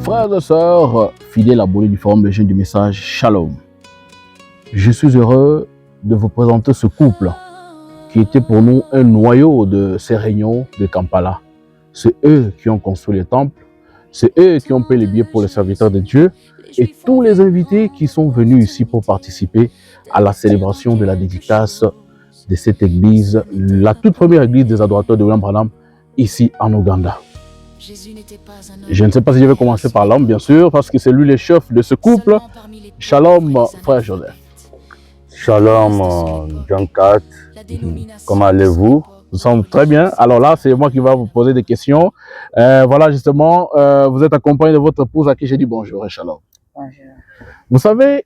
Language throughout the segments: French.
Frères et sœurs, fidèles abonnés du Forum des Jeunes du Message, Shalom. Je suis heureux de vous présenter ce couple qui était pour nous un noyau de ces réunions de Kampala. C'est eux qui ont construit les temples, c'est eux qui ont payé les billets pour les serviteurs de Dieu et tous les invités qui sont venus ici pour participer à la célébration de la dédicace de cette église, la toute première église des adorateurs de William Branham, ici en Ouganda. Je ne sais pas si je vais commencer par l'homme, bien sûr, parce que c'est lui le chef de ce couple. Shalom, frère Joseph. Shalom, John Cat. Comment allez-vous? Nous sommes très bien. Alors là, c'est moi qui vais vous poser des questions. Voilà, justement, vous êtes accompagné de votre épouse à qui j'ai dit bonjour et shalom. Bonjour. Vous savez,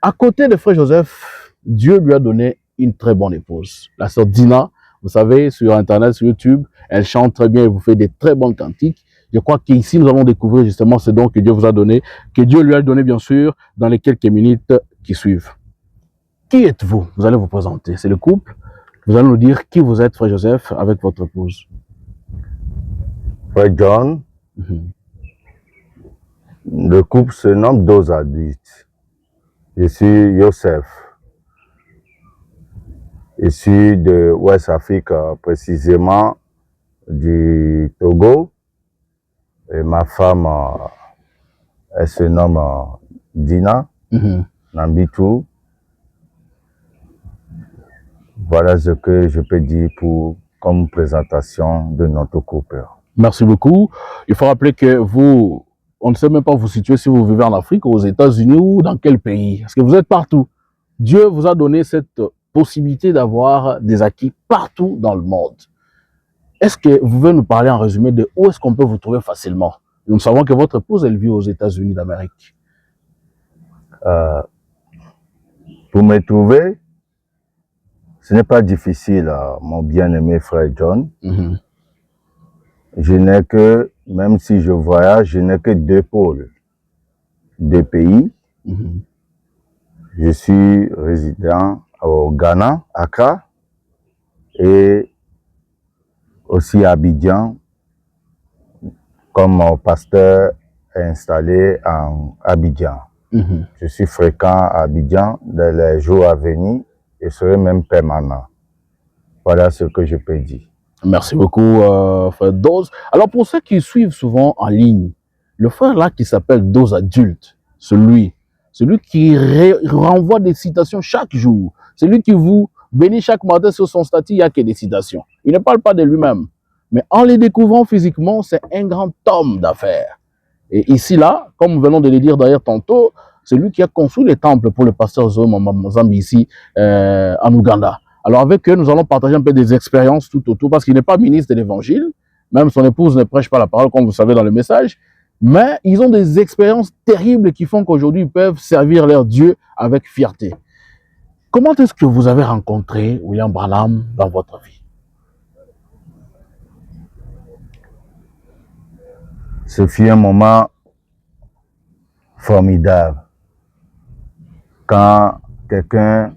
à côté de frère Joseph, Dieu lui a donné une très bonne épouse. La sœur Dina, vous savez, sur Internet, sur YouTube, elle chante très bien et vous fait des très bons cantiques. Je crois qu'ici, nous allons découvrir justement ce don que Dieu vous a donné, que Dieu lui a donné, bien sûr, dans les quelques minutes qui suivent. Qui êtes-vous? Vous allez vous présenter. C'est le couple. Vous allez nous dire qui vous êtes, frère Joseph, avec votre épouse. Frère John. Le couple se nomme Deux Adultes. Je suis Yosef. Je suis de West Africa, précisément du Togo. Et ma femme, elle se nomme Dina, Nambitou. Voilà ce que je peux dire comme présentation de notre couple. Merci beaucoup. Il faut rappeler que vous, on ne sait même pas vous situer si vous vivez en Afrique, aux États-Unis ou dans quel pays. Parce que vous êtes partout. Dieu vous a donné cette possibilité d'avoir des acquis partout dans le monde. Est-ce que vous pouvez nous parler en résumé de où est-ce qu'on peut vous trouver facilement? Nous savons que votre épouse, elle vit aux États-Unis d'Amérique. Pour me trouver, ce n'est pas difficile, mon bien-aimé frère John. Je n'ai que, même si je voyage, je n'ai que deux pôles, deux pays. Je suis résident au Ghana, Accra, et aussi à Abidjan, comme mon pasteur est installé en Abidjan. Je suis fréquent à Abidjan dans les jours à venir et serai même permanent. Voilà ce que je peux dire. Merci beaucoup, frère Dose. Alors, pour ceux qui suivent souvent en ligne, le frère là qui s'appelle Dose Adulte, celui qui renvoie des citations chaque jour, celui qui vous bénit chaque matin sur son statut, il n'y a que des citations. Il ne parle pas de lui-même. Mais en les découvrant physiquement, c'est un grand homme d'affaires. Et ici, là, comme nous venons de le dire d'ailleurs tantôt, c'est lui qui a construit les temples pour le pasteur Zoé Mazambi ici en Ouganda. Alors avec eux, nous allons partager un peu des expériences tout autour, parce qu'il n'est pas ministre de l'Évangile, même son épouse ne prêche pas la parole, comme vous savez dans le message, mais ils ont des expériences terribles qui font qu'aujourd'hui, ils peuvent servir leur Dieu avec fierté. Comment est-ce que vous avez rencontré William Branham dans votre vie? Ce fut un moment formidable. Quand quelqu'un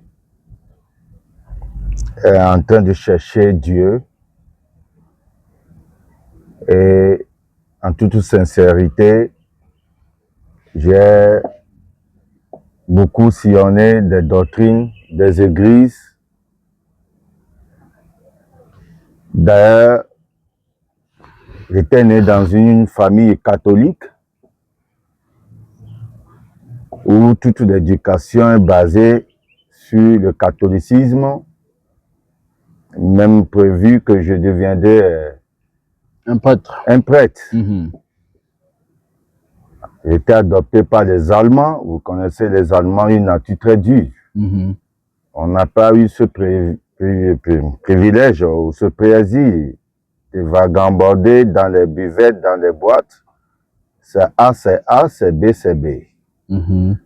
est en train de chercher Dieu et en toute sincérité, j'ai beaucoup sillonné des doctrines, des églises. D'ailleurs, j'étais né dans une famille catholique où toute l'éducation est basée sur le catholicisme, même prévu que je deviendrais un prêtre. J'ai été adopté par les Allemands. Vous connaissez les Allemands, une nature très dure. On n'a pas eu ce privilège ou ce plaisir de vagabonder dans les buvettes, dans les boîtes. C'est A, c'est B, c'est B. Et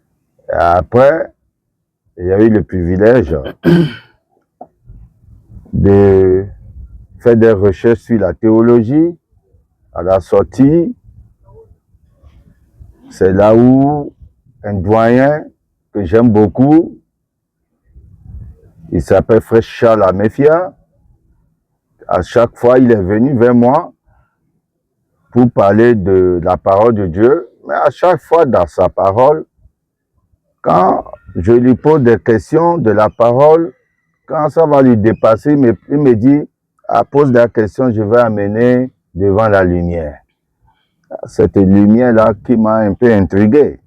après, il y a eu le privilège de faire des recherches sur la théologie. À la sortie, c'est là où un doyen que j'aime beaucoup, il s'appelle Frère Charles Amefia. À chaque fois, il est venu vers moi pour parler de la parole de Dieu, mais à chaque fois dans sa parole, quand je lui pose des questions de la parole, quand ça va lui dépasser, il me dit, à pose la question, je vais amener devant la lumière. Cette lumière-là qui m'a un peu intrigué.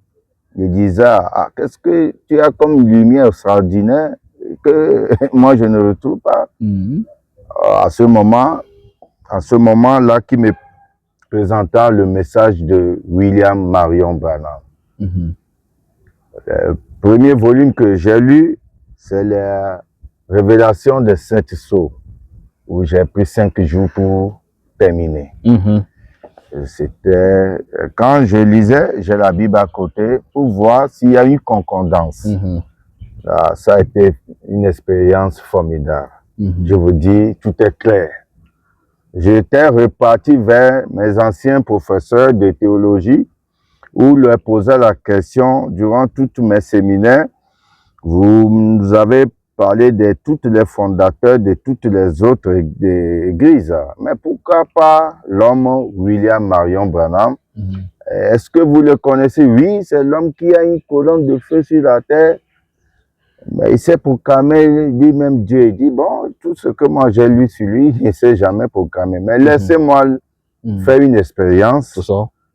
Il disait, ah, qu'est-ce que tu as comme lumière extraordinaire que moi je ne retrouve pas. À ce moment-là, qui me présenta le message de William Marion Branham. Le premier volume que j'ai lu, c'est la Révélation des Saintes Sceaux, où j'ai pris 5 jours pour terminer. C'était, quand je lisais, j'ai la Bible à côté pour voir s'il y a une concordance. Ça a été une expérience formidable. Je vous dis, tout est clair. J'étais reparti vers mes anciens professeurs de théologie où leur posais la question durant tous mes séminaires. Vous nous avez parlé de tous les fondateurs de toutes les autres églises. Mais pourquoi pas l'homme William Marion Branham? Est-ce que vous le connaissez? Oui, c'est l'homme qui a une colonne de feu sur la terre. Mais il s'est proclamé lui-même Dieu. Il dit, bon, tout ce que moi j'ai lu sur lui, il ne s'est jamais proclamé. Mais laissez-moi faire une expérience.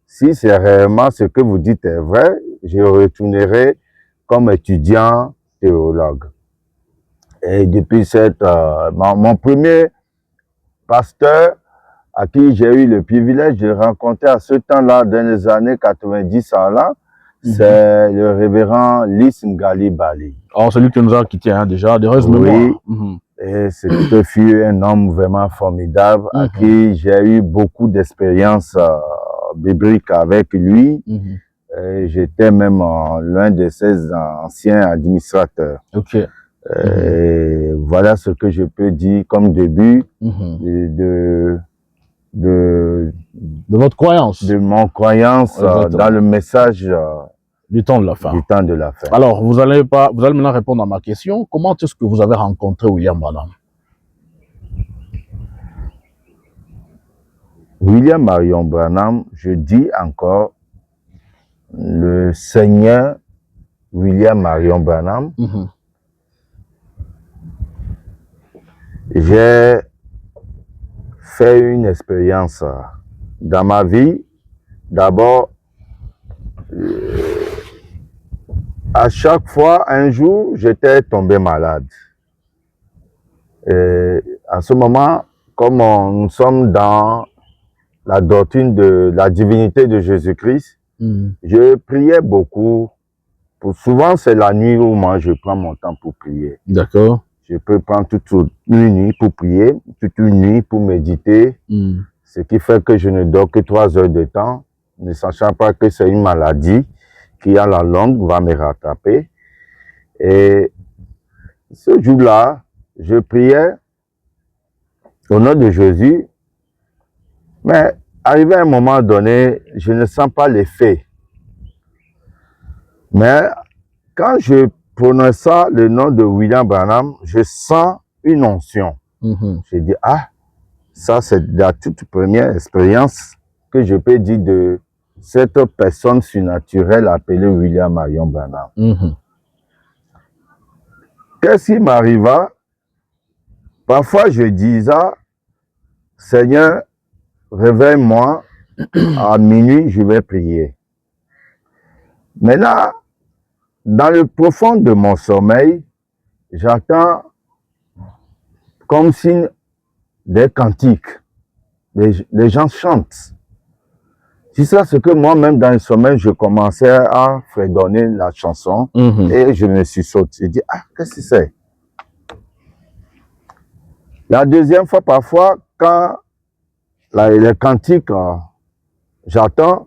Si c'est réellement ce que vous dites est vrai, je retournerai comme étudiant théologue. Et depuis mon premier pasteur à qui j'ai eu le privilège de rencontrer à ce temps-là, dans les années 90 là, c'est le révérend Lis Ngali Bali. Oh, celui qui nous a quittés déjà, de reste mémoire. Et ce fut un homme vraiment formidable à qui j'ai eu beaucoup d'expériences bibliques avec lui. J'étais même l'un de ses anciens administrateurs. Et voilà ce que je peux dire comme début de votre croyance. De mon croyance dans le message du temps de la fin. Alors, vous allez maintenant répondre à ma question. Comment est-ce que vous avez rencontré William Branham? William Marion Branham, je dis encore, le Seigneur William Marion Branham, j'ai fait une expérience dans ma vie. D'abord, à chaque fois, un jour, j'étais tombé malade. Et à ce moment, comme nous sommes dans la doctrine de la divinité de Jésus-Christ, je priais beaucoup. Souvent, c'est la nuit où moi, je prends mon temps pour prier. D'accord. Je peux prendre toute une nuit pour prier, toute une nuit pour méditer, ce qui fait que je ne dors que 3 heures de temps, ne sachant pas que c'est une maladie qui, à la longue, va me rattraper. Et ce jour-là, je priais au nom de Jésus, mais arrivé à un moment donné, je ne sens pas l'effet. Mais quand je prononçais le nom de William Branham, je sens une onction. Je dis, ah, ça c'est la toute première expérience que je peux dire de cette personne surnaturelle appelée William Marion Branham. Qu'est-ce qui m'arriva? Parfois je disais, Seigneur, réveille-moi, à minuit je vais prier. Maintenant, dans le profond de mon sommeil, j'entends comme si des cantiques, les gens chantent. C'est ça ce que moi-même dans le sommeil, je commençais à fredonner la chanson et je me suis sauté. J'ai dit, ah, qu'est-ce que c'est? La deuxième fois, parfois, quand les cantiques, j'attends,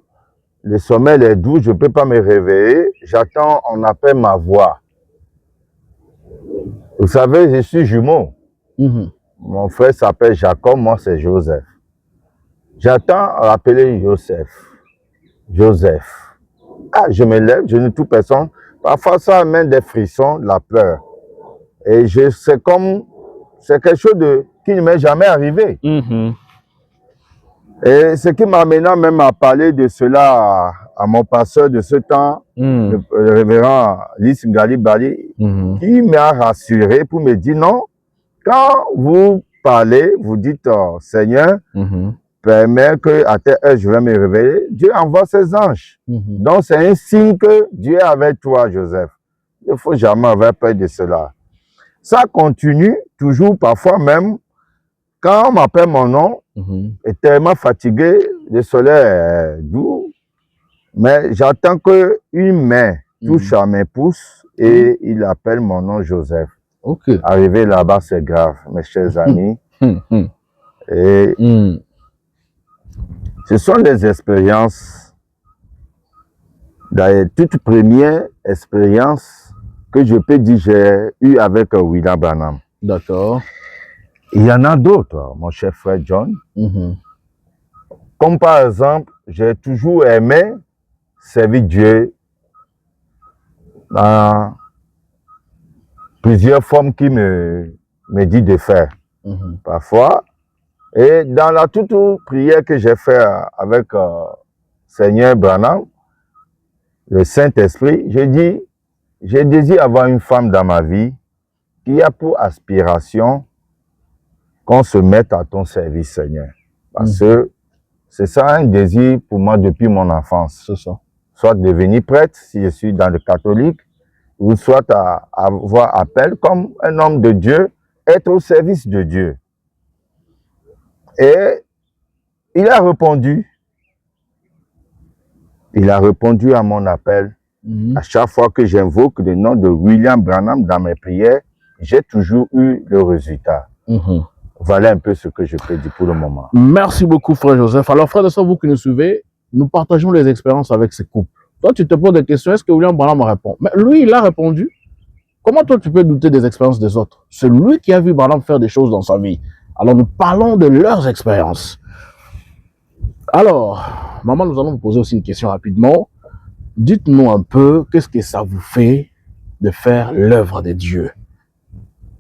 le sommeil est doux, je ne peux pas me réveiller, j'attends, on appelle ma voix. Vous savez, je suis jumeau. Mon frère s'appelle Jacob, moi c'est Joseph. J'attends appeler Joseph. Ah, je me lève, je ne trouve personne. Parfois, ça amène des frissons, la peur. Et c'est comme, c'est quelque chose qui ne m'est jamais arrivé. Et ce qui m'amena même à parler de cela à mon pasteur de ce temps, le révérend Lis Ngali Bali, qui m'a rassuré pour me dire non, quand vous parlez, vous dites Seigneur, permets que à telle heure je vais me réveiller, Dieu envoie ses anges. Donc c'est un signe que Dieu est avec toi, Joseph. Il ne faut jamais avoir peur de cela. Ça continue toujours, parfois même, quand on m'appelle mon nom, est tellement fatigué, le soleil est doux, mais j'attends qu'une main touche à mes pouces et il appelle mon nom Joseph. Arriver là-bas, c'est grave, mes chers amis. Et ce sont des expériences, la toute première expérience que je peux dire j'ai eu avec William Branham. D'accord. Il y en a d'autres, mon cher frère John. Comme par exemple, j'ai toujours aimé servir Dieu dans plusieurs formes qu'il me dit de faire. Parfois, et dans la toute prière que j'ai faite avec Seigneur Branham, le Saint-Esprit, je dis, je désire avoir une femme dans ma vie qui a pour aspiration qu'on se mette à ton service, Seigneur. Parce que c'est ça un désir pour moi depuis mon enfance. C'est ça. Soit devenir prêtre, si je suis dans le catholique, ou soit à avoir appel comme un homme de Dieu, être au service de Dieu. Et il a répondu. Il a répondu à mon appel. À chaque fois que j'invoque le nom de William Branham dans mes prières, j'ai toujours eu le résultat. Voilà un peu ce que je peux dire pour le moment. Merci beaucoup, frère Joseph. Alors, frère de soeur, vous qui nous suivez, nous partageons les expériences avec ces couples. Toi, tu te poses des questions, est-ce que William Branham répond? Mais lui, il a répondu. Comment toi, tu peux douter des expériences des autres? C'est lui qui a vu Branham faire des choses dans sa vie. Alors, nous parlons de leurs expériences. Alors, maman, nous allons vous poser aussi une question rapidement. Dites-nous un peu, qu'est-ce que ça vous fait de faire l'œuvre de Dieu?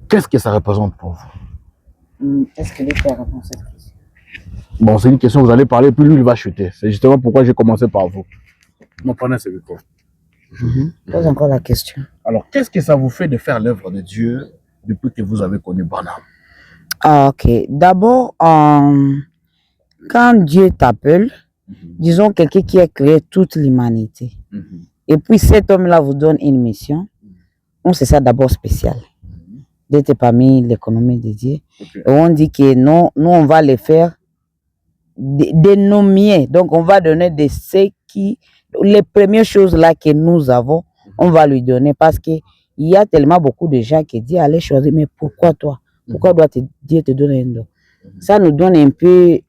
Qu'est-ce que ça représente pour vous? Est-ce que les pères répondent à cette question? Bon, c'est une question, vous allez parler, puis lui, il va chuter. C'est justement pourquoi j'ai commencé par vous. Mon prenez ce micro. Pose encore la question. Alors, qu'est-ce que ça vous fait de faire l'œuvre de Dieu depuis que vous avez connu Branham? Ah, ok. D'abord, quand Dieu t'appelle, disons quelqu'un qui a créé toute l'humanité, et puis cet homme-là vous donne une mission, on sait ça d'abord spécial, d'être parmi l'économie de Dieu. Et on dit que non, nous, on va les faire dénomier. Donc, on va donner de ce qui, les premières choses là que nous avons, on va lui donner parce qu'il y a tellement beaucoup de gens qui disent, allez choisir, mais pourquoi toi? Pourquoi doit Dieu te donner un don? Ça nous donne un peu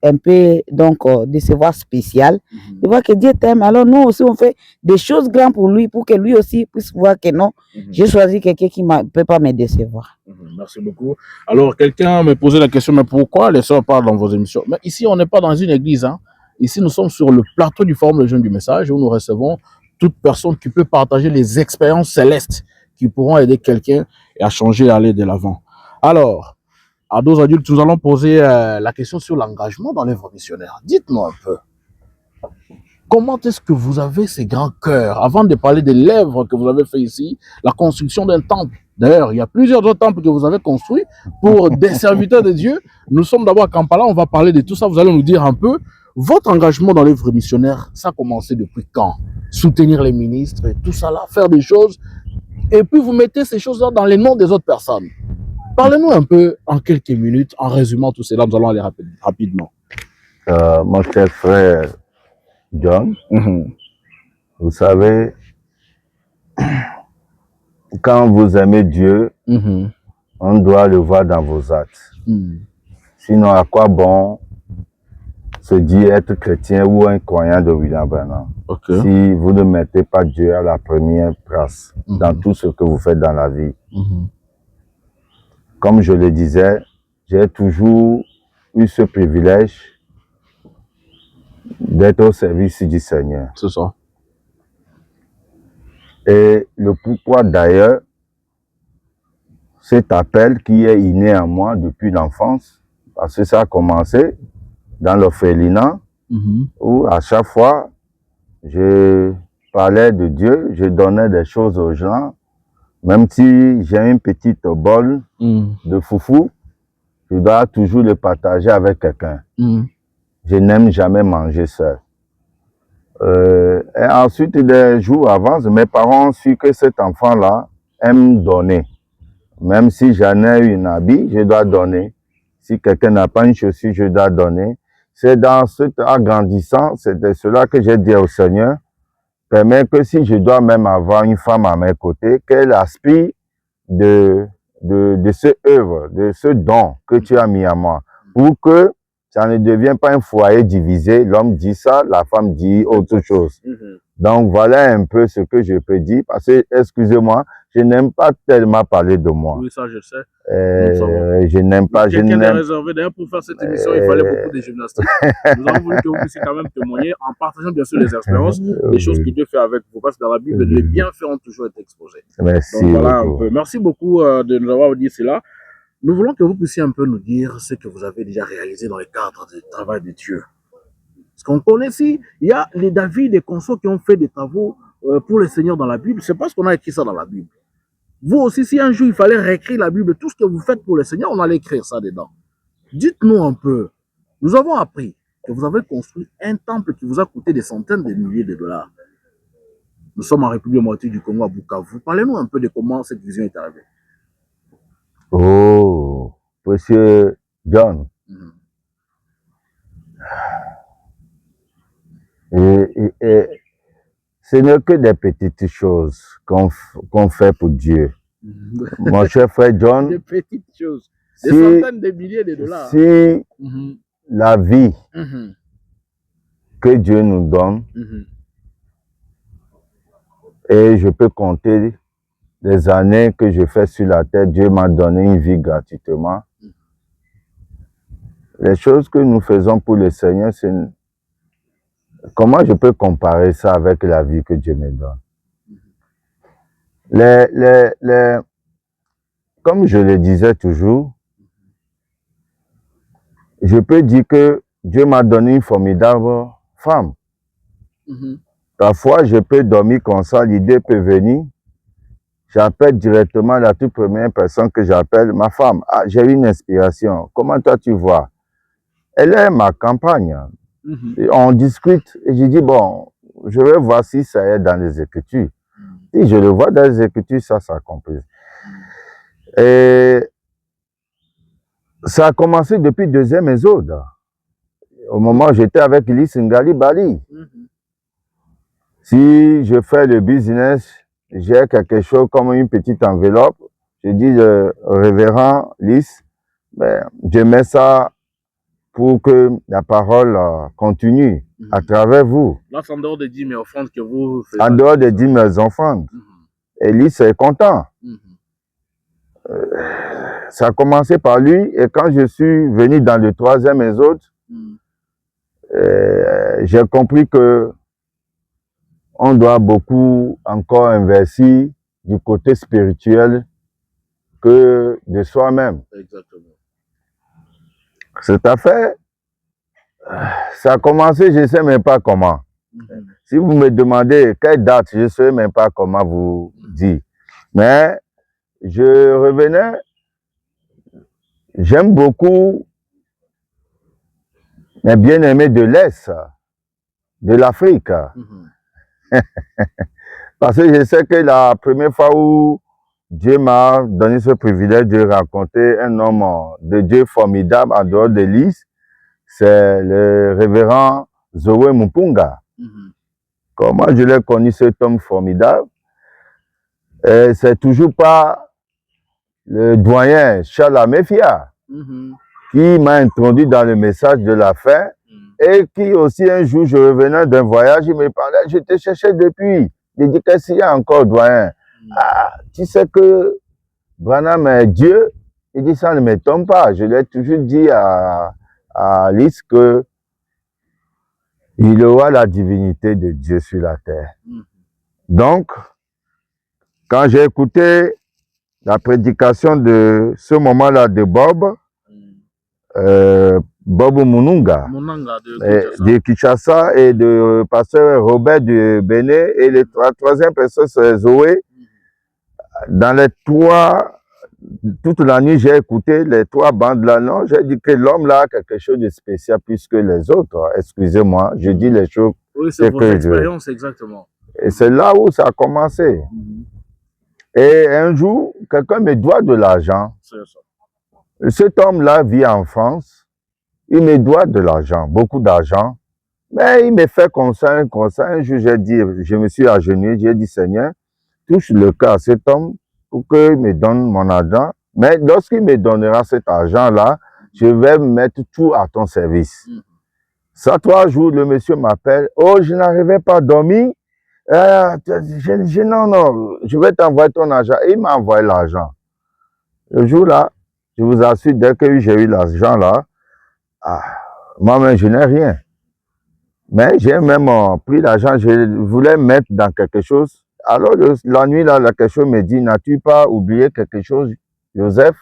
donc, de savoir spécial. De voir que Dieu t'aime. Alors, nous aussi, on fait des choses grandes pour lui, pour que lui aussi puisse voir que non, j'ai choisi quelqu'un qui ne peut pas me décevoir. Merci beaucoup. Alors, quelqu'un me posait la question, mais pourquoi les sœurs parlent dans vos émissions? Mais ici, on n'est pas dans une église. Hein. Ici, nous sommes sur le plateau du Forum Le Jeune du Message, où nous recevons toute personne qui peut partager les expériences célestes qui pourront aider quelqu'un à changer et à aller de l'avant. Alors, à dos adultes, nous allons poser la question sur l'engagement dans l'œuvre missionnaire. Dites-nous un peu, comment est-ce que vous avez ces grands cœurs? Avant de parler de l'œuvre que vous avez fait ici, la construction d'un temple. D'ailleurs, il y a plusieurs autres temples que vous avez construits pour des serviteurs de Dieu. Nous sommes d'abord à Kampala, on va parler de tout ça. Vous allez nous dire un peu, votre engagement dans l'œuvre missionnaire, ça a commencé depuis quand? Soutenir les ministres et tout ça là, faire des choses. Et puis vous mettez ces choses-là dans les noms des autres personnes. Parlez-nous un peu en quelques minutes, en résumant tout cela, nous allons aller rapidement. Mon cher frère John, vous savez, quand vous aimez Dieu, on doit le voir dans vos actes. Sinon, à quoi bon se dire être chrétien ou un croyant de William Branham si vous ne mettez pas Dieu à la première place dans tout ce que vous faites dans la vie? Comme je le disais, j'ai toujours eu ce privilège d'être au service du Seigneur. C'est ça. Et le pourquoi d'ailleurs, cet appel qui est inné en moi depuis l'enfance, parce que ça a commencé dans l'orphelinat, où à chaque fois, je parlais de Dieu, je donnais des choses aux gens. Même si j'ai une petite bol de foufou, je dois toujours le partager avec quelqu'un. Je n'aime jamais manger seul. Et ensuite, des jours avant, mes parents ont su que cet enfant-là aime donner. Même si j'en ai une habit, je dois donner. Si quelqu'un n'a pas une chaussure, je dois donner. C'est dans ce agrandissant, c'est de cela que j'ai dit au Seigneur, permet que si je dois même avoir une femme à mes côtés, qu'elle aspire de ce œuvre, de ce don que tu as mis à moi, pour que ça ne devienne pas un foyer divisé. L'homme dit ça, la femme dit autre chose. Donc voilà un peu ce que je peux dire, parce que, excusez-moi, je n'aime pas tellement parler de moi. Oui, ça je sais. Je n'aime pas, je Quelqu'un est n'aime... réservé. D'ailleurs, pour faire cette émission, il fallait beaucoup de gymnastique. Nous avons voulu que vous puissiez quand même témoigner en partageant bien sûr les expériences, les choses que Dieu fait avec vous. Parce que dans la Bible, les bienfaits ont toujours été exposés. Merci. Donc voilà un peu. Merci beaucoup de nous avoir dit cela. Nous voulons que vous puissiez un peu nous dire ce que vous avez déjà réalisé dans le cadre du travail de Dieu. Parce qu'on connaît ici, il y a les David et consorts qui ont fait des travaux pour le Seigneur dans la Bible. C'est parce qu'on a écrit ça dans la Bible. Vous aussi, si un jour il fallait réécrire la Bible, tout ce que vous faites pour le Seigneur, on allait écrire ça dedans. Dites-nous un peu. Nous avons appris que vous avez construit un temple qui vous a coûté des centaines de milliers de dollars. Nous sommes en République démocratique du Congo à Bukavu. Parlez-nous un peu de comment cette vision est arrivée. Oh, monsieur John. Et ce n'est que des petites choses qu'on fait pour Dieu. Mon cher frère John, des petites choses, des centaines de milliers de dollars. Si la vie que Dieu nous donne, et je peux compter les années que je fais sur la terre, Dieu m'a donné une vie gratuitement. Les choses que nous faisons pour le Seigneur, c'est... Comment je peux comparer ça avec la vie que Dieu me donne? Comme je le disais toujours, je peux dire que Dieu m'a donné une formidable femme. Parfois, je peux dormir comme ça, l'idée peut venir. J'appelle directement la toute première personne que j'appelle, ma femme. Ah, j'ai une inspiration. Comment toi tu vois? Elle est ma campagne. Et on discute et je dis, bon, je vais voir si ça est dans les Écritures. Si je le vois dans les Écritures, ça s'accomplit. Et ça a commencé depuis deuxième exode. Au moment où j'étais avec Lys Ngali Bali. Si je fais le business, j'ai quelque chose comme une petite enveloppe. Je dis, révérend Lys, ben, je mets ça pour que la parole continue à travers vous. Là, c'est en dehors des 10 000 offrandes que vous faites. En dehors des 10 000 offrandes. Et Lys est content. Ça a commencé par lui, et quand je suis venu dans le troisième exode, j'ai compris que on doit beaucoup encore investir du côté spirituel que de soi-même. Exactement. Cette affaire, ça a commencé, je ne sais même pas comment. Si vous me demandez quelle date, je ne sais même pas comment vous dire. Mais je revenais, j'aime beaucoup mes bien-aimés de l'Est, de l'Afrique. Parce que je sais que la première fois où Dieu m'a donné ce privilège de raconter un homme de Dieu formidable en dehors de Lys, c'est le révérend Zoé Mupunga. Comment je l'ai connu, cet homme formidable? C'est toujours pas le doyen Charles Amefia qui m'a introduit dans le message de la fin, et qui aussi un jour je revenais d'un voyage, il me parlait, je te cherchais depuis. Il dit, qu'est-ce qu'il y a encore, doyen? Ah, tu sais que Branham est Dieu. Il dit, ça ne m'étonne pas. Je l'ai toujours dit à Lys que il aura la divinité de Dieu sur la terre. Donc, quand j'ai écouté la prédication de ce moment-là de Bob, Bobo Mununga Monanga de de Kinshasa et de pasteur Robert de Bénin et le troisième personne c'est Zoé. Dans les trois, toute la nuit j'ai écouté les trois bandes là, non, j'ai dit que l'homme là a quelque chose de spécial plus que les autres. Excusez-moi, je dis les choses. Oui, c'est votre expérience exactement. Et c'est là où ça a commencé. Et un jour, quelqu'un me doit de l'argent. Cet homme-là vit en France. Il me doit de l'argent, beaucoup d'argent. Mais il me fait comme ça. Un jour, j'ai dit, je me suis agenouillé, j'ai dit, Seigneur, touche le cœur à cet homme pour qu'il me donne mon argent. Mais lorsqu'il me donnera cet argent-là, je vais mettre tout à ton service. Ça, 3 jours, le monsieur m'appelle. Oh, je n'arrivais pas à dormir. Non, je vais t'envoyer ton argent. Et il m'a envoyé l'argent. Le jour-là, je vous assure, dès que j'ai eu l'argent là, moi-même, je n'ai rien. Mais j'ai même pris l'argent, je voulais mettre dans quelque chose. Alors, la nuit, là, quelque chose me dit, n'as-tu pas oublié quelque chose, Joseph?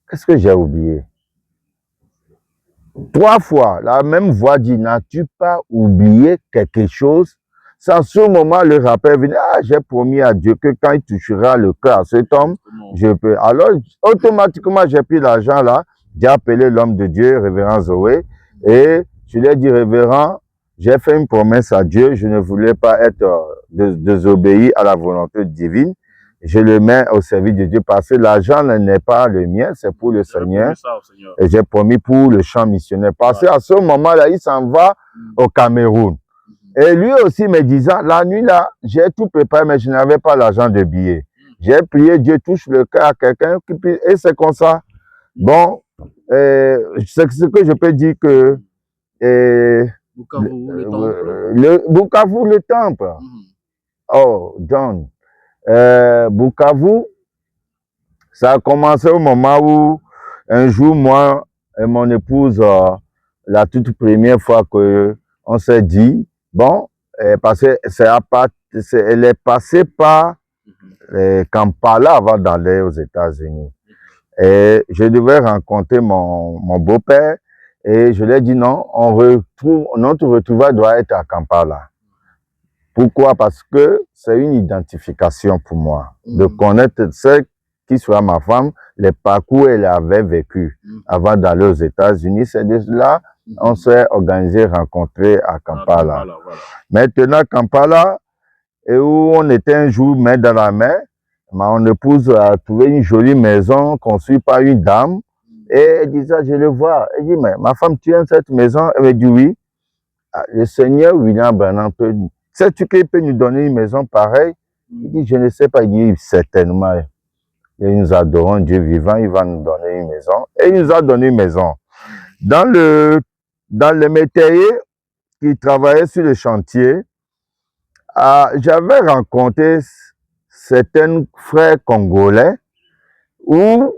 Qu'est-ce que j'ai oublié? 3 fois, la même voix dit, n'as-tu pas oublié quelque chose? Sans ce moment, le rappel venait, j'ai promis à Dieu que quand il touchera le cœur à cet homme, je peux. Alors, automatiquement, j'ai pris l'argent là, j'ai appelé l'homme de Dieu, révérend Zoé, et je lui ai dit, révérend, j'ai fait une promesse à Dieu, je ne voulais pas être désobéi à la volonté divine. Je le mets au service de Dieu parce que l'argent n'est pas le mien, c'est pour le Seigneur. Et j'ai promis pour le champ missionnaire. Parce qu'à ce moment-là, il s'en va au Cameroun. Et lui aussi me disant, la nuit là, j'ai tout préparé, mais je n'avais pas l'argent de billet. J'ai prié, Dieu touche le cœur à quelqu'un, et c'est comme ça. Bon, c'est ce que je peux dire que Bukavu, le temple. Oh, John. Bukavu, ça a commencé au moment où un jour, moi et mon épouse, la toute première fois qu'on s'est dit, bon, parce qu'elle est passée par Kampala avant d'aller aux États-Unis. Et je devais rencontrer mon beau-père et je lui ai dit non, notre retrouvaille doit être à Kampala. Pourquoi? Parce que c'est une identification pour moi, de connaître ce qui sera ma femme, les parcours qu'elle avait vécu avant d'aller aux États-Unis. C'est de là on s'est organisé, rencontré à Kampala. Voilà. Maintenant, Kampala, et où on était un jour main dans la main, mon épouse a trouvé une jolie maison construite par une dame, et elle disait, je le vois. Elle dit, mais ma femme, tu aimes cette maison? Elle me dit oui. Le Seigneur William Branham peut... Sais-tu qu'il peut nous donner une maison pareille? Il dit, je ne sais pas. Il dit, certainement. Et nous adorons Dieu vivant, il va nous donner une maison. Et il nous a donné une maison. Dans les métayers qui travaillaient sur le chantier, j'avais rencontré certains frères congolais où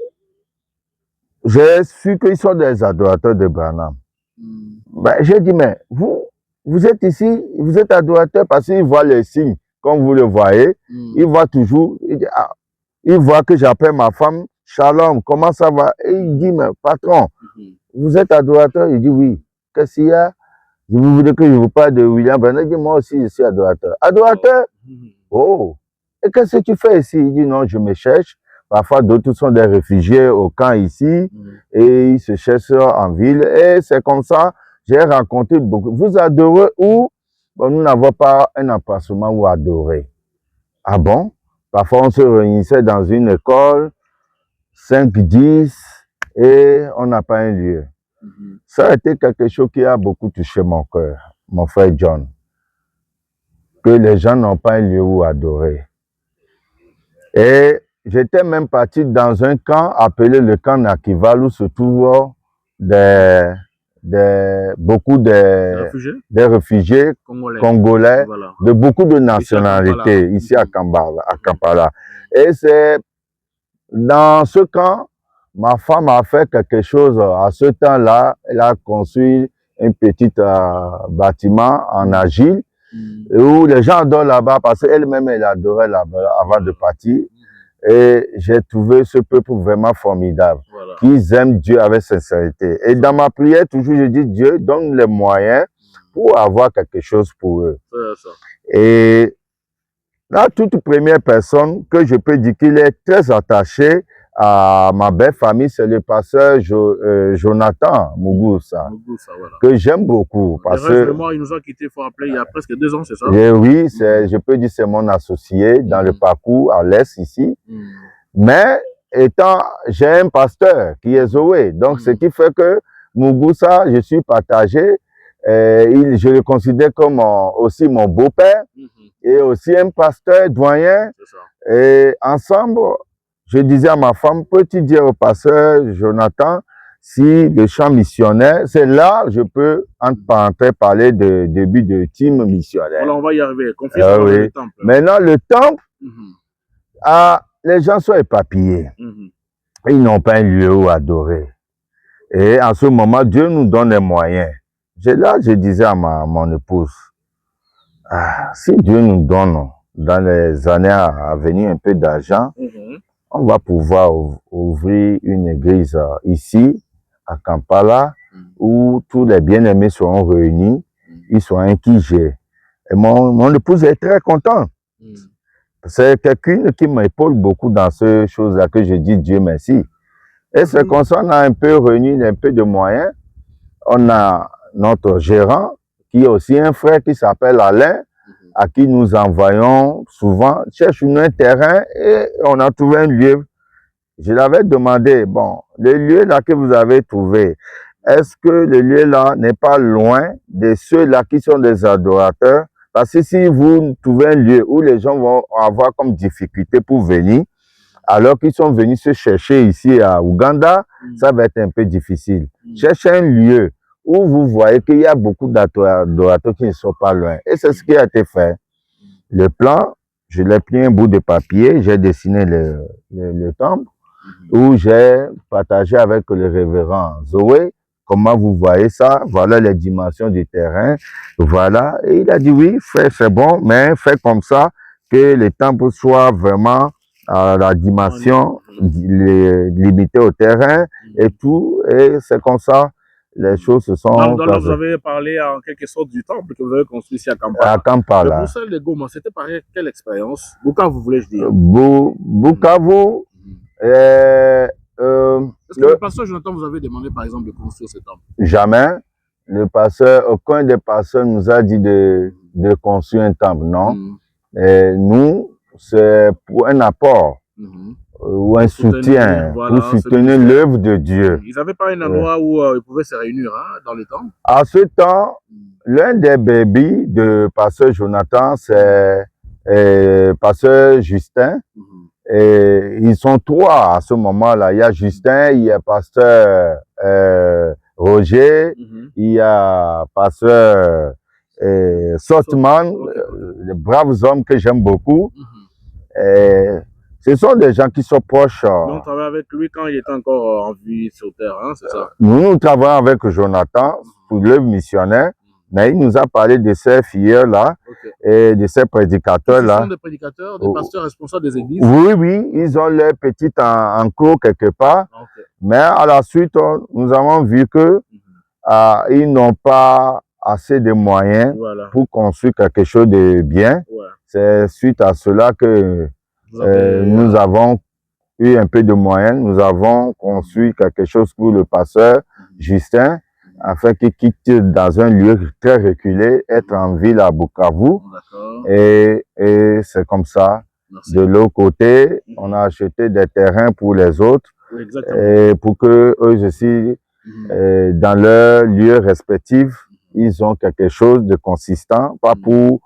j'ai su qu'ils sont des adorateurs de Branham. Ben, j'ai dit, mais vous êtes ici, vous êtes adorateur parce qu'ils voient les signes, comme vous le voyez. Ils voient toujours, il voit que j'appelle ma femme, Shalom, comment ça va? Et il dit, mais patron, vous êtes adorateur? Il dit, oui. Qu'est-ce qu'il y a? Vous voulez que je vous parle de William Branham? Il dit, moi aussi, je suis adorateur. Adorateur? Oh! Et qu'est-ce que tu fais ici? Il dit, non, je me cherche. Parfois, d'autres sont des réfugiés au camp ici et ils se cherchent en ville. Et c'est comme ça, j'ai rencontré beaucoup. Vous adorez où? Bon, nous n'avons pas un emplacement où adorer. Ah bon? Parfois, on se réunissait dans une école, 5, 10, et on n'a pas un lieu. Ça a été quelque chose qui a beaucoup touché mon cœur, mon frère John. Que les gens n'ont pas un lieu où adorer. Et j'étais même parti dans un camp appelé le camp Nakival où se trouvent beaucoup de réfugiés congolais voilà. De beaucoup de nationalités ici à Kampala. Et c'est dans ce camp, ma femme a fait quelque chose. À ce temps-là, elle a construit un petit bâtiment en argile où les gens adorent là-bas parce qu'elle-même, elle adorait là-bas avant de partir. Et j'ai trouvé ce peuple vraiment formidable. Voilà. Qu'ils aiment Dieu avec sincérité. Et dans ma prière, toujours, je dis, Dieu donne les moyens pour avoir quelque chose pour eux. C'est ça. Et la toute première personne que je peux dire qu'il est très attaché à ma belle famille, c'est le pasteur Jonathan Mugusa, Voilà. que j'aime beaucoup. Parce que moi, il nous a quittés, il faut rappeler, il y a presque 2 ans, c'est ça? et oui, je peux dire c'est mon associé dans le parcours à l'Est ici. Mais j'ai un pasteur qui est Zoé. Donc, ce qui fait que Mugusa, je suis partagé. Je le considère comme aussi mon beau-père et aussi un pasteur doyen. Et ensemble, je disais à ma femme, peux-tu dire au pasteur Jonathan, si le champ missionnaire, c'est là je peux, entre parenthèses, parler de début de team missionnaire. Voilà, on va y arriver. Confiance Oui. le temple. Maintenant, le temple, les gens sont éparpillés. Ils n'ont pas un lieu où adorer. Et en ce moment, Dieu nous donne les moyens. Je disais à mon épouse, si Dieu nous donne dans les années à venir un peu d'argent, on va pouvoir ouvrir une église ici, à Kampala, où tous les bien-aimés seront réunis, ils seront inquigés. Et mon épouse est très contente. C'est quelqu'un qui m'épaule beaucoup dans ces choses-là que je dis Dieu merci. Et c'est comme ça qu'on a un peu réuni un peu de moyens. On a notre gérant, qui est aussi un frère qui s'appelle Alain, à qui nous envoyons souvent, cherche-nous un terrain et on a trouvé un lieu. Je l'avais demandé, bon, le lieu là que vous avez trouvé, est-ce que le lieu là n'est pas loin de ceux-là qui sont des adorateurs? Parce que si vous trouvez un lieu où les gens vont avoir comme difficulté pour venir, alors qu'ils sont venus se chercher ici à Ouganda, ça va être un peu difficile. Cherchez un lieu où vous voyez qu'il y a beaucoup d'adorateurs qui ne sont pas loin. Et c'est ce qui a été fait. Le plan, je l'ai pris un bout de papier, j'ai dessiné le temple, où j'ai partagé avec le révérend Zoé comment vous voyez ça, voilà les dimensions du terrain, voilà. Et il a dit oui, c'est bon, mais fais comme ça que le temple soit vraiment à la dimension limitée au terrain et tout, et c'est comme ça les choses se sont donc là, vous avez parlé en quelque sorte du temple que vous avez construit ici à Kampala. À Kampala. Le Bruxelles de Goma, c'était par quelle expérience? Bukavu, voulais-je dire? Bukavu. Est-ce que le pasteur Jonathan vous avez demandé par exemple de construire ce temple? Jamais. Le pasteur, aucun des pasteurs nous a dit de construire un temple, non. Et nous, c'est pour un apport ou un soutien, voilà, pour soutenir l'œuvre de Dieu. Ils n'avaient pas un endroit où ils pouvaient se réunir dans le temps? À ce temps, l'un des bébés de pasteur Jonathan, c'est pasteur Justin. Et ils sont 3 à ce moment-là. Il y a Justin, il y a pasteur Roger, il y a pasteur Sotman, les braves hommes que j'aime beaucoup. Ce sont des gens qui sont proches. Donc, on travaille avec lui quand il était encore en vie sur terre, hein, c'est ça? Nous travaillons avec Jonathan pour l'œuvre missionnaire. Mais il nous a parlé de ces filles-là et de ces prédicateurs-là. Ce sont des prédicateurs, des pasteurs responsables des églises? Oui, oui, ils ont leur petite enclos quelque part. Mais à la suite, nous avons vu que ils n'ont pas assez de moyens pour construire quelque chose de bien. C'est suite à cela que nous avons eu un peu de moyens. Nous avons construit quelque chose pour le pasteur Justin, afin qu'il quitte dans un lieu très reculé, être en ville à Bukavu. Et c'est comme ça. De l'autre côté, on a acheté des terrains pour les autres, et pour que eux aussi, dans leur lieu respectif, ils ont quelque chose de consistant, pas pour...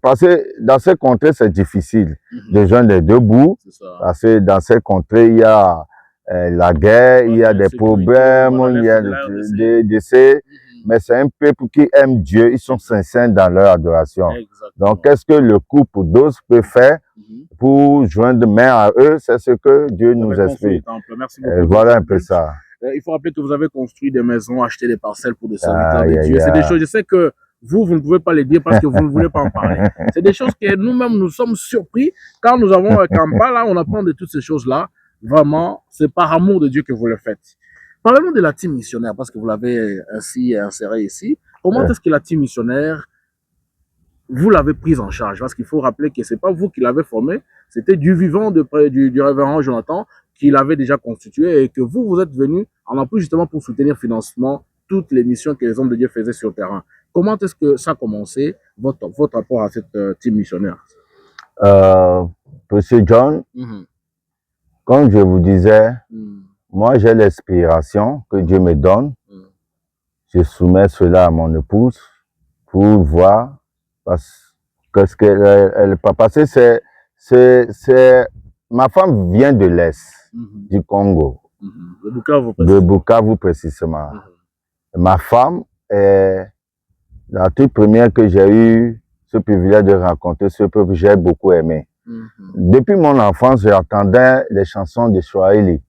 parce que dans ces contrées, c'est difficile de joindre les deux bouts, parce que dans ces contrées, il y a la guerre, il y a des problèmes, il y a des décès, mais c'est un peuple qui aime Dieu, ils sont sincères dans leur adoration. Donc, qu'est-ce que le couple d'os peut faire pour joindre main à eux? C'est ce que Dieu nous explique. Voilà un peu ça. Il faut rappeler que vous avez construit des maisons, acheté des parcelles pour des serviteurs de Dieu. C'est des choses, je sais que vous ne pouvez pas les dire parce que vous ne voulez pas en parler. C'est des choses que nous-mêmes, nous sommes surpris. Quand nous avons un Kampala, on apprend de toutes ces choses-là. Vraiment, c'est par amour de Dieu que vous le faites. Parlez-nous de la team missionnaire, parce que vous l'avez ainsi inséré ici. Comment est-ce que la team missionnaire, vous l'avez prise en charge? Parce qu'il faut rappeler que ce n'est pas vous qui l'avez formée, c'était du vivant du révérend Jonathan qui l'avait déjà constitué et que vous êtes venu en appui justement pour soutenir financièrement toutes les missions que les hommes de Dieu faisaient sur le terrain. Comment est-ce que ça a commencé, votre rapport à cette team missionnaire? Monsieur John, comme je vous disais, moi j'ai l'inspiration que Dieu me donne. Je soumets cela à mon épouse pour voir parce que c'est ma femme vient de l'Est du Congo, de Bukavu précisément. Ma femme est la toute première que j'ai eu ce privilège de rencontrer, ce peuple que j'ai beaucoup aimé. Depuis mon enfance, j'entendais les chansons de Swahili.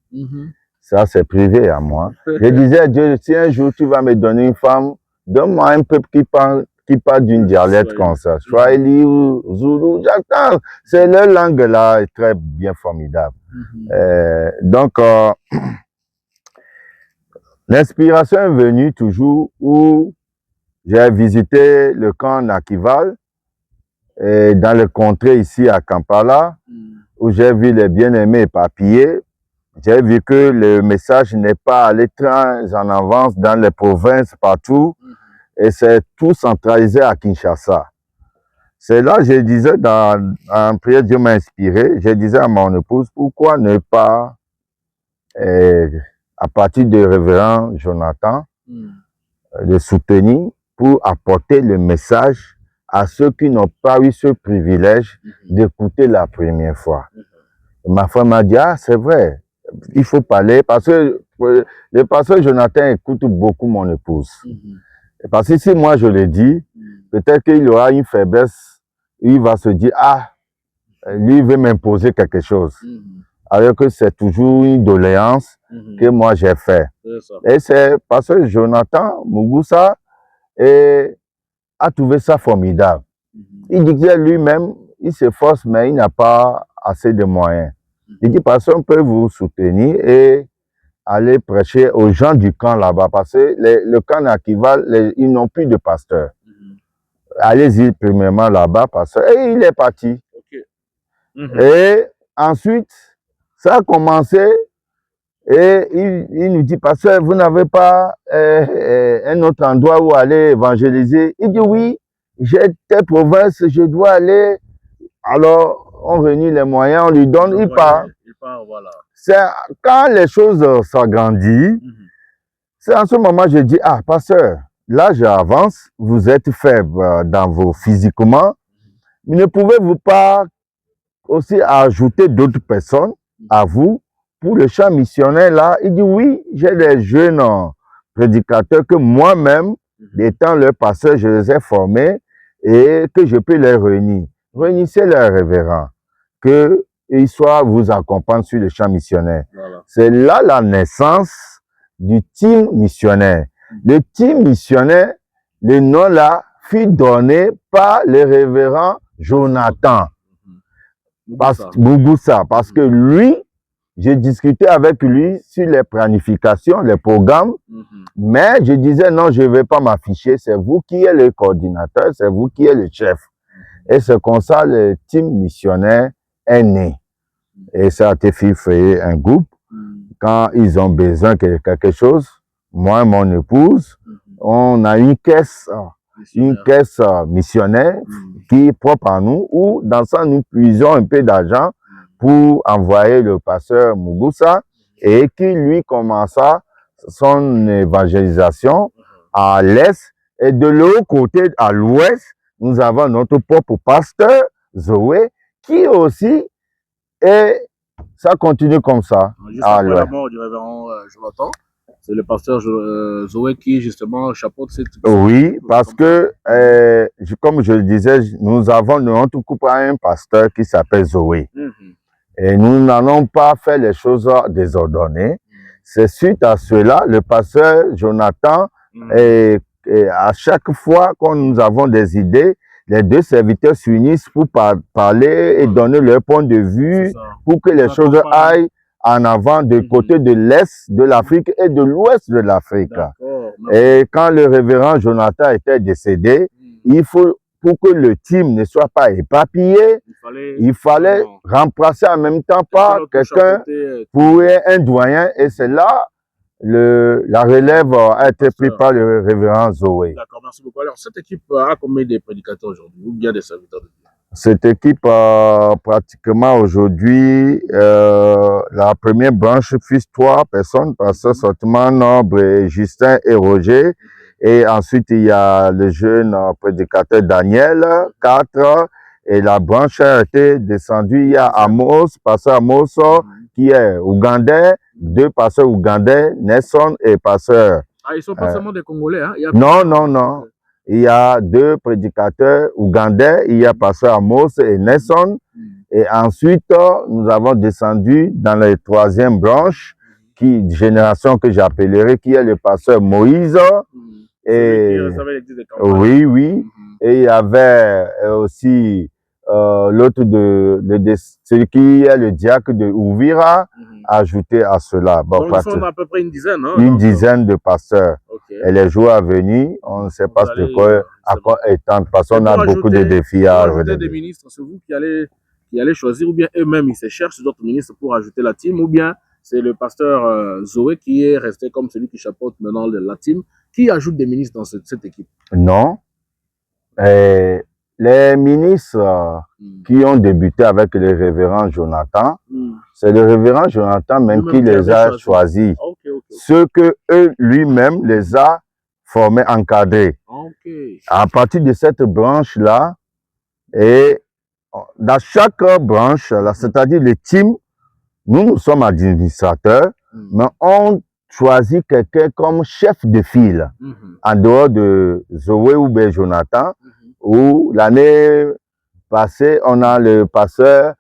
Ça, c'est privé à moi. Je disais à Dieu, si un jour tu vas me donner une femme, donne-moi un peuple qui parle d'une dialecte comme ça. Swahili ou Zulu, j'attends. C'est leur langue là, est très bien formidable. Donc, l'inspiration est venue toujours où j'ai visité le camp Nakival, et dans le contrée ici à Kampala, où j'ai vu les bien-aimés éparpillés. J'ai vu que le message n'est pas allé très en avance dans les provinces partout, et c'est tout centralisé à Kinshasa. C'est là, je disais, en prière, Dieu m'a inspiré, je disais à mon épouse, pourquoi ne pas, à partir du révérend Jonathan, le soutenir pour apporter le message à ceux qui n'ont pas eu ce privilège d'écouter la première fois. Ma femme m'a dit, ah, c'est vrai, il faut parler, parce que le pasteur Jonathan écoute beaucoup mon épouse. Parce que si moi je le dis, peut-être qu'il aura une faiblesse, il va se dire, ah, lui il veut m'imposer quelque chose. Alors que c'est toujours une doléance que moi j'ai fait. Et c'est parce que Jonathan Mugusa a trouvé ça formidable. Il disait lui-même, il s'efforce, mais il n'a pas assez de moyens. Il dit, parce qu'on peut vous soutenir et aller prêcher aux gens du camp là-bas, parce que le camp Nakival, ils n'ont plus de pasteur. Allez-y premièrement là-bas, pasteur. Et il est parti. Et ensuite, ça a commencé, et il nous dit, pasteur, vous n'avez pas un autre endroit où aller évangéliser? Il dit, oui, j'ai telle province, je dois aller. Alors, on réunit les moyens, on lui donne, il part. Voilà. C'est quand les choses s'agrandissent, c'est en ce moment que je dis, ah, pasteur, là j'avance, vous êtes faible dans vos physiquement, mais ne pouvez-vous pas aussi ajouter d'autres personnes à vous pour le champ missionnaire là? Il dit, oui, j'ai des jeunes prédicateurs que moi-même, étant leur pasteur, je les ai formés et que je peux les réunir. Réunissez les révérends, qu'ils soient vous accompagnent sur le champ missionnaire. Voilà. C'est là la naissance du team missionnaire. Le team missionnaire, le nom là, fut donné par le révérend Jonathan Mugusa, parce que lui, j'ai discuté avec lui sur les planifications, les programmes, mais je disais non, je ne vais pas m'afficher, c'est vous qui êtes le coordinateur, c'est vous qui êtes le chef. Et c'est comme ça le team missionnaire est né. Et ça a été fait un groupe. Quand ils ont besoin de quelque chose, moi et mon épouse, on a une caisse missionnaire qui est propre à nous, où dans ça nous puisons un peu d'argent pour envoyer le pasteur Mugusa et qui lui commença son évangélisation à l'est. Et de l'autre côté, à l'ouest, nous avons notre propre pasteur, Zoé, qui aussi, et ça continue comme ça. Juste après la mort du révérend Jonathan, c'est le pasteur Zoé qui, justement, chapeaute cette... Oui, parce que, comme je le disais, nous avons notre couple un pasteur qui s'appelle Zoé. Et nous n'allons pas faire les choses désordonnées. C'est suite à cela, le pasteur Jonathan Et à chaque fois que nous avons des idées, les deux serviteurs s'unissent pour parler et donner leur point de vue pour que les choses aillent en avant du côté de l'Est de l'Afrique et de l'Ouest de l'Afrique. Et quand le révérend Jonathan était décédé, il faut, pour que le team ne soit pas éparpillé, il fallait remplacer en même temps par quelqu'un pour un doyen. Et c'est là la relève a été prise par le révérend Zoé. D'accord, merci beaucoup. Alors, cette équipe a combien de prédicateurs aujourd'hui ou bien des serviteurs de Dieu? Cette équipe a pratiquement aujourd'hui, la première branche fils 3 personnes, Pasteur Sotman, Nobre, Justin et Roger. Et ensuite, il y a le jeune prédicateur Daniel, 4. Et la branche a été descendue. Il y a Amos, Pasteur Amos, qui est ougandais, 2 pasteurs ougandais, Nelson et Pasteur. Ah, ils sont pas seulement des Congolais, hein? Non. Il y a 2 prédicateurs ougandais, il y a Pasteur Amos et Nelson. Et ensuite, nous avons descendu dans la 3e branche, génération que j'appellerai, qui est le pasteur Moïse. Et oui. Et il y avait aussi l'autre celui qui est le diacre de Ouvira, ajouté à cela. Bon, donc, ils sont à peu près une dizaine, hein? Une dizaine de pasteurs. Et les jours à venir, on ne sait pas de quoi, à quoi étendre, parce qu'on a beaucoup de défis à relever. Des ministres, c'est vous qui allez choisir, ou bien eux-mêmes, ils se cherchent d'autres ministres pour ajouter la team, ou bien c'est le pasteur Zoé qui est resté comme celui qui chapeaute maintenant la team, qui ajoute des ministres dans cette équipe? Non. Les ministres qui ont débuté avec le révérend Jonathan, c'est le révérend Jonathan même qui les a choisis. Ceux que lui-même les a formés, encadrés. À partir de cette branche-là, et dans chaque branche, c'est-à-dire le team, nous sommes administrateurs, mais on choisit quelqu'un comme chef de file, en dehors de Zoé ou Jonathan, où l'année passée, on a le pasteur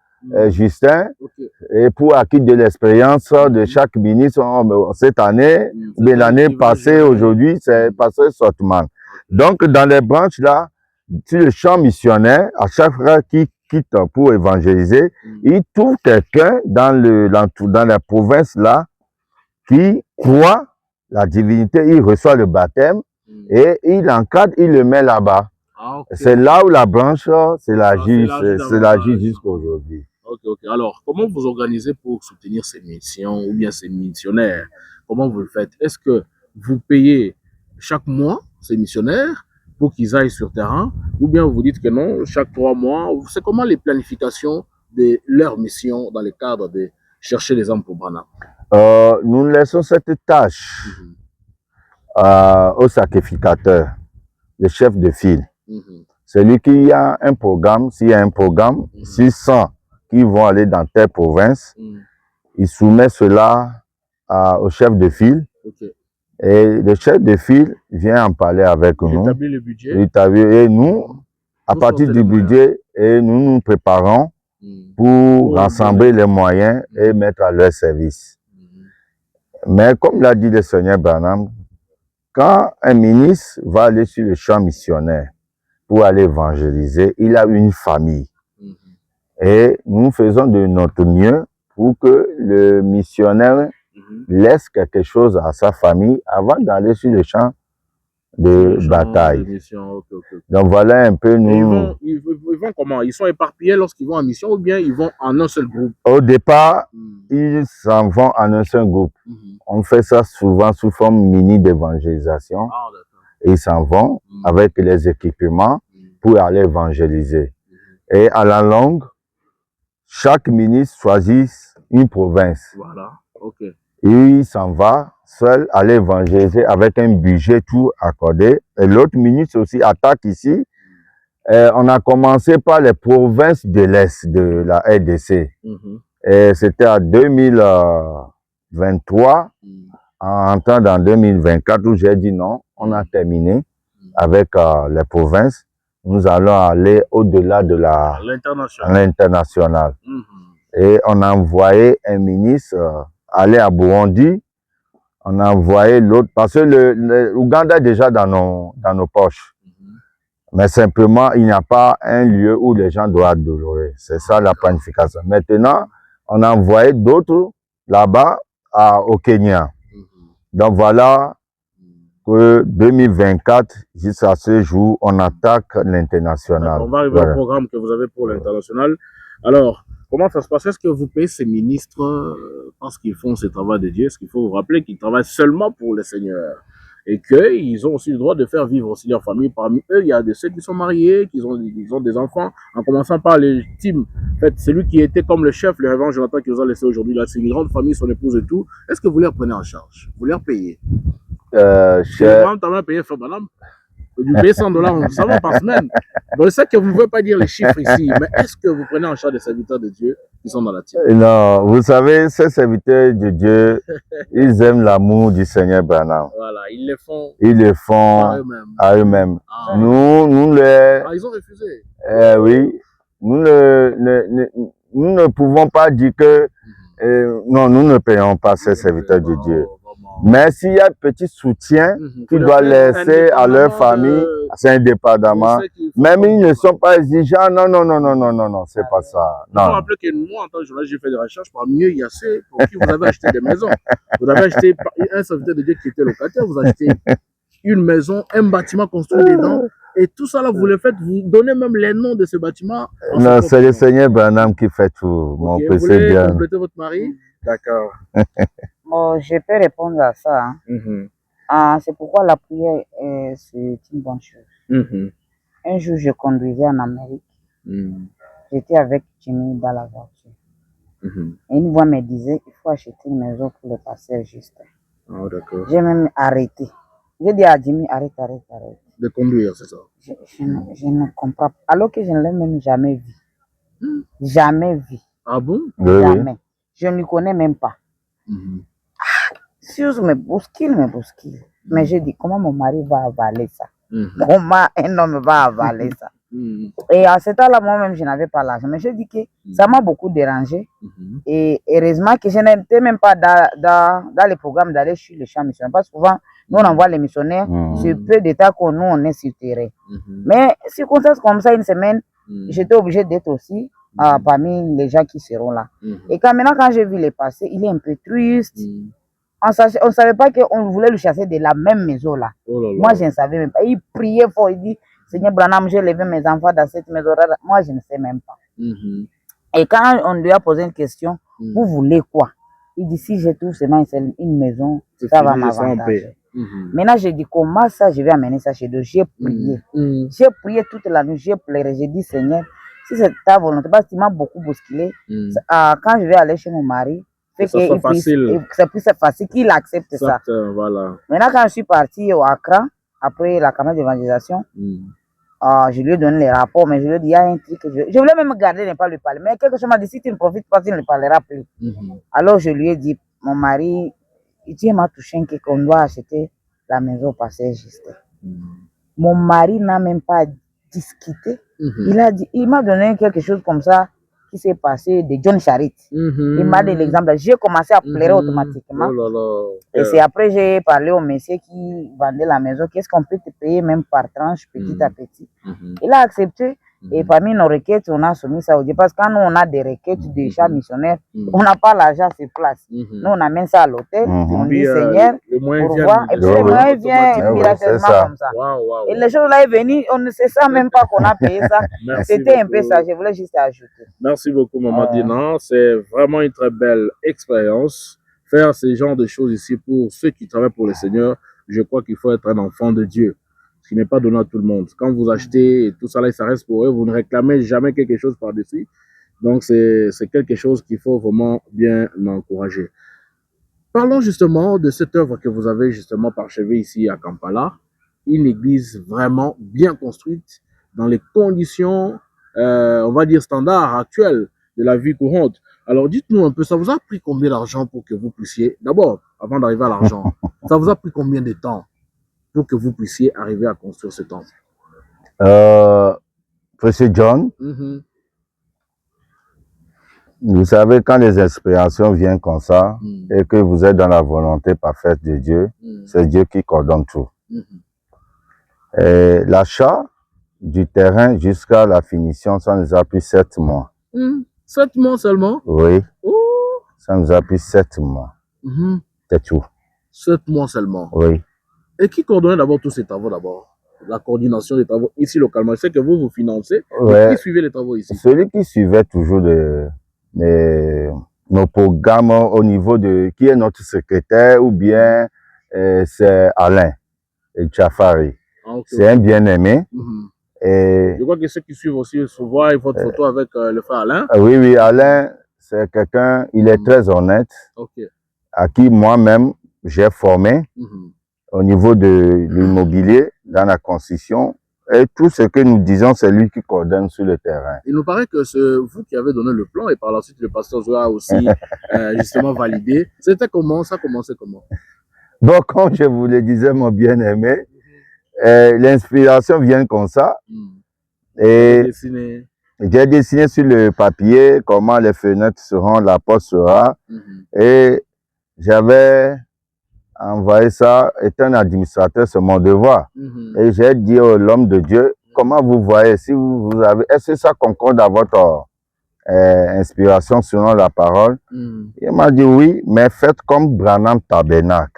Justin, et pour acquis de l'expérience de chaque ministre, cette année, mais l'année passée, aujourd'hui, c'est pasteur Sotman. Donc, dans les branches là, sur le champ missionnaire, à chaque fois qu'il quitte pour évangéliser, il trouve quelqu'un dans la province là, qui croit la divinité, il reçoit le baptême, et il encadre, il le met là-bas. C'est là où la branche s'élargit jusqu'à aujourd'hui. Ok. Alors, comment vous organisez pour soutenir ces missions ou bien ces missionnaires? Comment vous le faites? Est-ce que vous payez chaque mois ces missionnaires pour qu'ils aillent sur terrain, ou bien vous dites que non, chaque 3 mois? C'est comment les planifications de leur mission dans le cadre de chercher les âmes pour Branham? Nous laissons cette tâche au sacrificateur, le chef de file. Celui qui a un programme, s'il y a un programme, 600 qui vont aller dans telle province, il soumet cela au chef de file. Et le chef de file vient en parler avec nous. Établit le budget. Et nous, à partir du budget, et nous préparons pour rassembler les moyens et mettre à leur service. Mais comme l'a dit le Seigneur Branham, quand un ministre va aller sur le champ missionnaire pour aller évangéliser, il a une famille. Et nous faisons de notre mieux pour que le missionnaire laisse quelque chose à sa famille avant d'aller sur le champ de bataille. Donc voilà un peu nous. Ils vont comment? Ils sont éparpillés lorsqu'ils vont en mission, ou bien ils vont en un seul groupe? Au départ, ils s'en vont en un seul groupe. On fait ça souvent sous forme mini d'évangélisation. Et ils s'en vont avec les équipements pour aller évangéliser. Et à la longue, chaque ministre choisit une province. Voilà, et il s'en va seul aller évangéliser avec un budget tout accordé. Et l'autre ministre aussi attaque ici. On a commencé par les provinces de l'Est de la RDC. Et c'était en 2023, en entrant dans 2024, où j'ai dit non, on a terminé avec les provinces. Nous allons aller au-delà de l'international. Et on a envoyé un ministre aller à Burundi On a envoyé l'autre, parce que l'Ouganda est déjà dans nos poches. Mais simplement, il n'y a pas un lieu où les gens doivent adorer. C'est ça la planification. Maintenant, on a envoyé d'autres là-bas au Kenya. Donc voilà que 2024, jusqu'à ce jour, on attaque l'international. On va arriver au programme que vous avez pour l'international. Alors, comment ça se passe? Est-ce que vous payez ces ministres parce qu'ils font ce travail de Dieu? Est-ce qu'il faut vous rappeler qu'ils travaillent seulement pour le Seigneur? Et qu'ils ont aussi le droit de faire vivre aussi leur famille. Parmi eux, il y a de ceux qui sont mariés, ils ont des enfants, en commençant par les teams. En fait, celui qui était comme le chef, le révérend Jonathan qui vous a laissé aujourd'hui, là, c'est une grande famille, son épouse et tout. Est-ce que vous les prenez en charge? Vous les payez? T'as payé, madame? Vous payez $100, ça va par semaine. Bon, je sais que vous ne pouvez pas dire les chiffres ici, mais est-ce que vous prenez en charge des serviteurs de Dieu qui sont dans la team? Non, vous savez, ces serviteurs de Dieu, ils aiment l'amour du Seigneur Branham. Voilà, ils le font à eux-mêmes. Ah. Nous les... Ah, ils ont refusé. Oui, nous ne pouvons pas dire que non, nous ne payons pas ces serviteurs de Dieu. Mais s'il y a un petit soutien qu'ils doivent laisser à leur famille, c'est indépendamment. Même ils ne sont pas exigeants. Non, c'est pas ça. Il faut rappeler que moi, en tant que journaliste, j'ai fait des recherches. Parmi eux, il y a ceux pour qui vous avez acheté des maisons. Vous avez acheté un serviteur de Dieu qui était locataire, vous achetez une maison, un bâtiment construit dedans. Et tout ça, là, vous le faites, vous donnez même les noms de ce bâtiment. Non, c'est le Seigneur Branham qui fait tout. Mon vous voulez compléter votre mari? D'accord. Bon, je peux répondre à ça. C'est pourquoi la prière, c'est une bonne chose. Un jour, je conduisais en Amérique. J'étais avec Jimmy dans la voiture. Et une voix me disait qu'il faut acheter une maison pour le pasteur Justin. Ah, d'accord. J'ai même arrêté. J'ai dit à Jimmy, arrête. De conduire, c'est ça? Je ne comprends pas. Alors que je ne l'ai même jamais vu. Jamais vu. Ah bon? Jamais. Je ne lui connais même pas. Si je me bouscule. Mais j'ai dit, comment mon mari va avaler ça? Comment un homme va avaler ça? Et à ce temps-là, moi-même, je n'avais pas l'argent. Mais j'ai dit que ça m'a beaucoup dérangé. Et heureusement que je n'étais même pas dans le programme d'aller sur le champ missionnaire. Parce que souvent, nous, on envoie les missionnaires sur peu de temps que nous, on est sur terrain. Mais circonstances comme ça, une semaine, j'étais obligé d'être aussi parmi les gens qui seront là. Et maintenant, quand j'ai vu les passer, il est un peu triste. On ne savait pas qu'on voulait le chasser de la même maison là. Moi, je ne savais même pas. Il priait fort, il dit, Seigneur Branham, j'ai levé mes enfants dans cette maison là. Moi, je ne sais même pas. Et quand on lui a posé une question, vous voulez quoi? Il dit, si je trouve seulement une maison, ça va m'avantager. Maintenant, j'ai dit, comment ça, je vais amener ça chez Dieu? J'ai prié. J'ai prié toute la nuit, j'ai pleuré. J'ai dit, Seigneur, si c'est ta volonté, parce qu'il m'a beaucoup bousculé, quand je vais aller chez mon mari, que ça soit facile. C'est plus facile qu'il accepte ça. Voilà. Maintenant, quand je suis parti au Accra, après la campagne d'évangélisation, je lui ai donné les rapports, mais je lui ai dit, il y a un truc que je voulais même garder, ne pas lui parler. Mais quelque chose m'a dit, si tu ne profites pas, tu ne parleras plus. Alors, je lui ai dit, mon mari, Dieu m'a touché qu'on doit acheter la maison passée juste. Mon mari n'a même pas discuté. Il m'a donné quelque chose comme ça qui s'est passé de John Charit. Il m'a donné l'exemple. J'ai commencé à pleurer automatiquement. Et c'est après j'ai parlé au monsieur qui vendait la maison. Qu'est-ce qu'on peut te payer même par tranche, petit à petit. Il a accepté. Et parmi nos requêtes, on a soumis ça au Dieu. Parce que quand nous, on a des requêtes des chats missionnaires, on n'a pas l'argent sur place. Nous, on amène ça à l'hôtel. On dit, Seigneur, pour voir. Et puis, le moyen vient miraculeusement comme ça. Et les choses là est venu, on ne sait ça même pas qu'on a payé ça. C'était un peu ça. Je voulais juste ajouter. Merci beaucoup, Maman Dina. C'est vraiment une très belle expérience. Faire ce genre de choses ici pour ceux qui travaillent pour le Seigneur, je crois qu'il faut être un enfant de Dieu. Ce qui n'est pas donné à tout le monde. Quand vous achetez et tout ça là, ça reste pour eux, vous ne réclamez jamais quelque chose par-dessus. Donc, c'est quelque chose qu'il faut vraiment bien encourager. Parlons justement de cette œuvre que vous avez justement parchevée ici à Kampala. Une église vraiment bien construite dans les conditions, on va dire, standards actuelles de la vie courante. Alors, dites-nous un peu, ça vous a pris combien d'argent pour que vous puissiez, d'abord, avant d'arriver à l'argent, ça vous a pris combien de temps pour que vous puissiez arriver à construire ce temple? Frère John, Vous savez, quand les inspirations viennent comme ça, et que vous êtes dans la volonté parfaite de Dieu, c'est Dieu qui coordonne tout. Et l'achat du terrain jusqu'à la finition, ça nous a pris 7 mois. 7 mois seulement? Oui, Oh. ça nous a pris 7 mois. C'est tout. 7 mois seulement. Oui. Et qui coordonnait d'abord tous ces travaux d'abord? La coordination des travaux ici localement. Je sais que vous financez. Ouais. Qui suivait les travaux ici? Celui qui suivait toujours nos programmes au niveau de qui est notre secrétaire ou bien c'est Alain Tchafari. Ah, okay, c'est un bien-aimé. Et je crois que ceux qui suivent aussi se voient votre photo avec le frère Alain. Oui, oui, Alain, c'est quelqu'un, il est très honnête, à qui moi-même j'ai formé au niveau de l'immobilier, dans la construction. Et tout ce que nous disons, c'est lui qui coordonne sur le terrain. Il nous paraît que c'est vous qui avez donné le plan et par la suite le pasteur Zoa a aussi justement validé. C'était comment? Ça commençait comment? Donc, comme je vous le disais, mon bien-aimé, l'inspiration vient comme ça. Et j'ai dessiné sur le papier comment les fenêtres seront, la porte sera. Et j'avais envoyé ça, étant un administrateur, c'est mon devoir. Et j'ai dit à l'homme de Dieu, comment vous voyez, si vous avez, est-ce que ça concorde à votre inspiration selon la parole? Il m'a dit oui, mais faites comme Branham Tabernacle.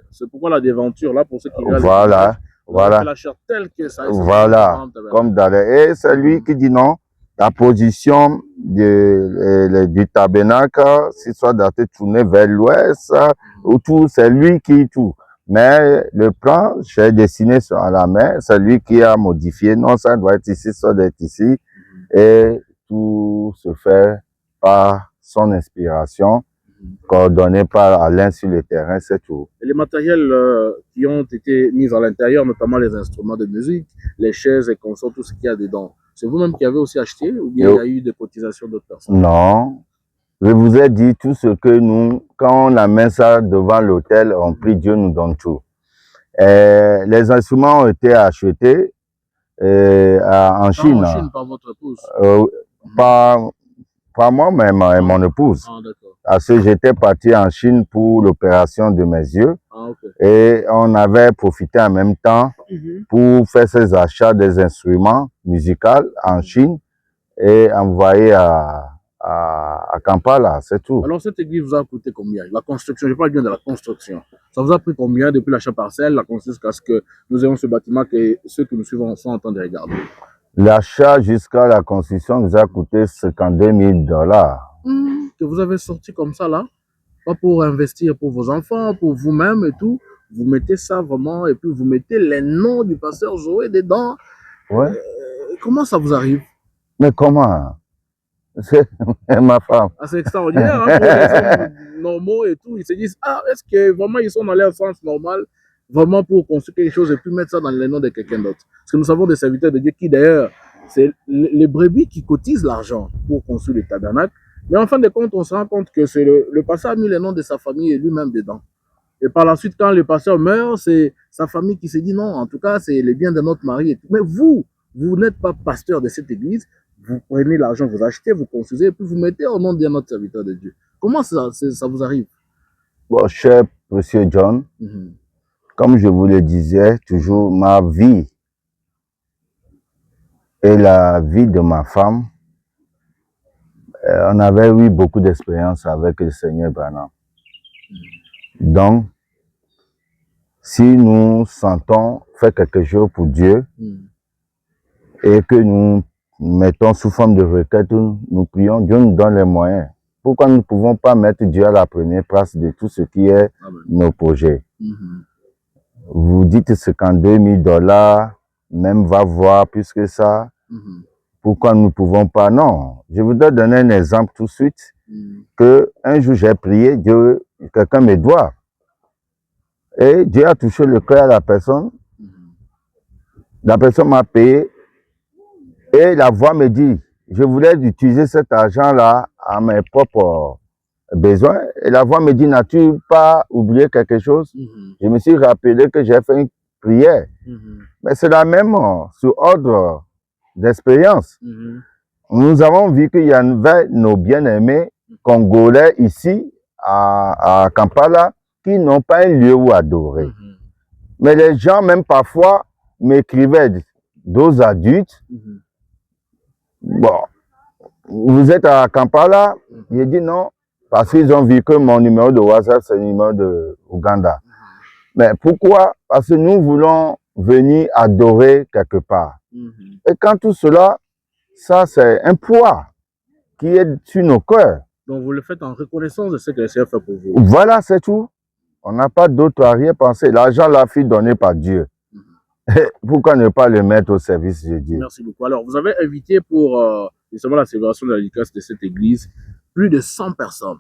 C'est pourquoi la déventure, là, pour ceux qui regardent. Voilà, voilà. La chair telle que ça. Voilà, comme dans les... Et c'est lui qui dit non, la position du tabernacle, si soit daté tourné vers l'ouest, ou tout, c'est lui qui tout. Mais le plan, j'ai dessiné à la main, c'est lui qui a modifié. Non, ça doit être ici, ça doit être ici. Et tout se fait par son inspiration, coordonné par Alain sur le terrain, c'est tout. Et les matériels qui ont été mis à l'intérieur, notamment les instruments de musique, les chaises et consorts, tout ce qu'il y a dedans, c'est vous-même qui avez aussi acheté ou bien il y a eu des cotisations d'autres personnes? Non. Je vous ai dit tout ce que nous, quand on amène ça devant l'hôtel, on prie, Dieu nous donne tout. Les instruments ont été achetés en Chine. En Chine, par votre épouse? Pas moi-même et mon épouse. Parce que j'étais parti en Chine pour l'opération de mes yeux. Et on avait profité en même temps pour faire ces achats des instruments musicaux en Chine et envoyer à Kampala, c'est tout. Alors cette église vous a coûté combien? La construction, je parle bien de la construction. Ça vous a pris combien depuis l'achat parcelle, la construction, jusqu'à ce que nous ayons ce bâtiment que ceux qui nous suivent sont en train de regarder? L'achat jusqu'à la construction nous a coûté 52 000 $. Que vous avez sorti comme ça là, pas pour investir pour vos enfants, pour vous-même et tout. Vous mettez ça vraiment et puis vous mettez les noms du pasteur Zoé dedans. Ouais. Comment ça vous arrive? Mais comment? C'est ma femme. Ah, c'est extraordinaire, hein, pour les hommes normaux et tout. Ils se disent, ah, est-ce que vraiment ils sont dans leur sens normal, vraiment pour construire quelque chose et puis mettre ça dans les noms de quelqu'un d'autre? Parce que nous savons des serviteurs de Dieu qui d'ailleurs, c'est les brebis qui cotisent l'argent pour construire le tabernacle. Mais en fin de compte, on se rend compte que c'est le pasteur a mis le nom de sa famille et lui-même dedans. Et par la suite, quand le pasteur meurt, c'est sa famille qui se dit non, en tout cas, c'est le bien de notre mari. Et tout. Mais vous n'êtes pas pasteur de cette église. Vous prenez l'argent, vous achetez, vous construisez, et puis vous mettez au nom de notre serviteur de Dieu. Comment ça vous arrive? Bon, cher monsieur John, comme je vous le disais, toujours ma vie et la vie de ma femme, on avait eu beaucoup d'expérience avec le Seigneur Branham. Donc, si nous sentons faire quelque chose pour Dieu et que nous mettons sous forme de requête, nous prions, Dieu nous donne les moyens. Pourquoi nous ne pouvons pas mettre Dieu à la première place de tout ce qui est nos projets? Vous dites 52 000 $, même va voir plus que ça. Pourquoi nous ne pouvons pas? Non. Je voudrais donner un exemple tout de suite. Que un jour j'ai prié, Dieu, quelqu'un me doit. Et Dieu a touché le cœur à la personne. La personne m'a payé. Et la voix me dit, je voulais utiliser cet argent-là à mes propres besoins. Et la voix me dit, n'as-tu pas oublié quelque chose? Je me suis rappelé que j'ai fait une prière. Mais c'est la même, sur ordre d'expérience. nous avons vu qu'il y avait nos bien-aimés congolais ici à Kampala qui n'ont pas un lieu où adorer. Mais les gens, même parfois, m'écrivaient, d'autres adultes, bon, vous êtes à Kampala? J'ai dit non, parce qu'ils ont vu que mon numéro de WhatsApp, c'est le numéro de Ouganda. Mais pourquoi? Parce que nous voulons venir adorer quelque part. Et quand tout cela, ça c'est un poids qui est sur nos cœurs. Donc vous le faites en reconnaissance de ce que le Seigneur fait pour vous. Voilà, c'est tout. On n'a pas d'autre arrière-pensée. L'argent l'a fut donné par Dieu. Pourquoi ne pas le mettre au service de Dieu? Merci beaucoup. Alors, vous avez invité pour justement la célébration de la dédicace de cette église plus de 100 personnes.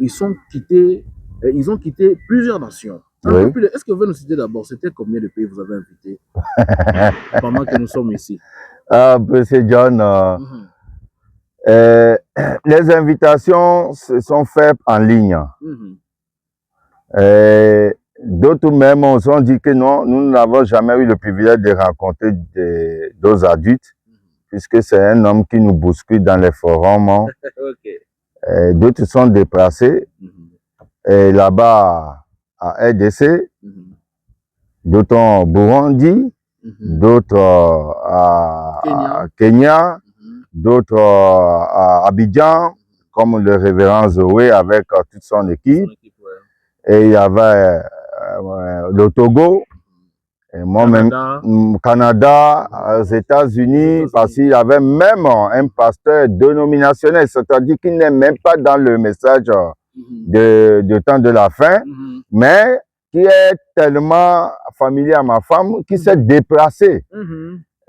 Ils ont quitté plusieurs nations. Oui. Est-ce que vous pouvez nous citer d'abord, c'était combien de pays vous avez invité pendant que nous sommes ici? Ah, monsieur John, les invitations se sont faites en ligne. D'autres même on ont dit que non, nous n'avons jamais eu le privilège de rencontrer d'autres adultes, puisque c'est un homme qui nous bouscule dans les forums. D'autres sont déplacés là-bas à RDC, d'autres en Burundi, d'autres à Kenya, d'autres à Abidjan, comme le révérend Zoé avec toute son équipe. Et il y avait le Togo, et moi-même, Canada, aux États-Unis, parce qu'il y avait même un pasteur dénominationnel, c'est-à-dire qu'il n'est même pas dans le message de temps de la fin, mais qui est tellement familier à ma femme, qui s'est déplacé.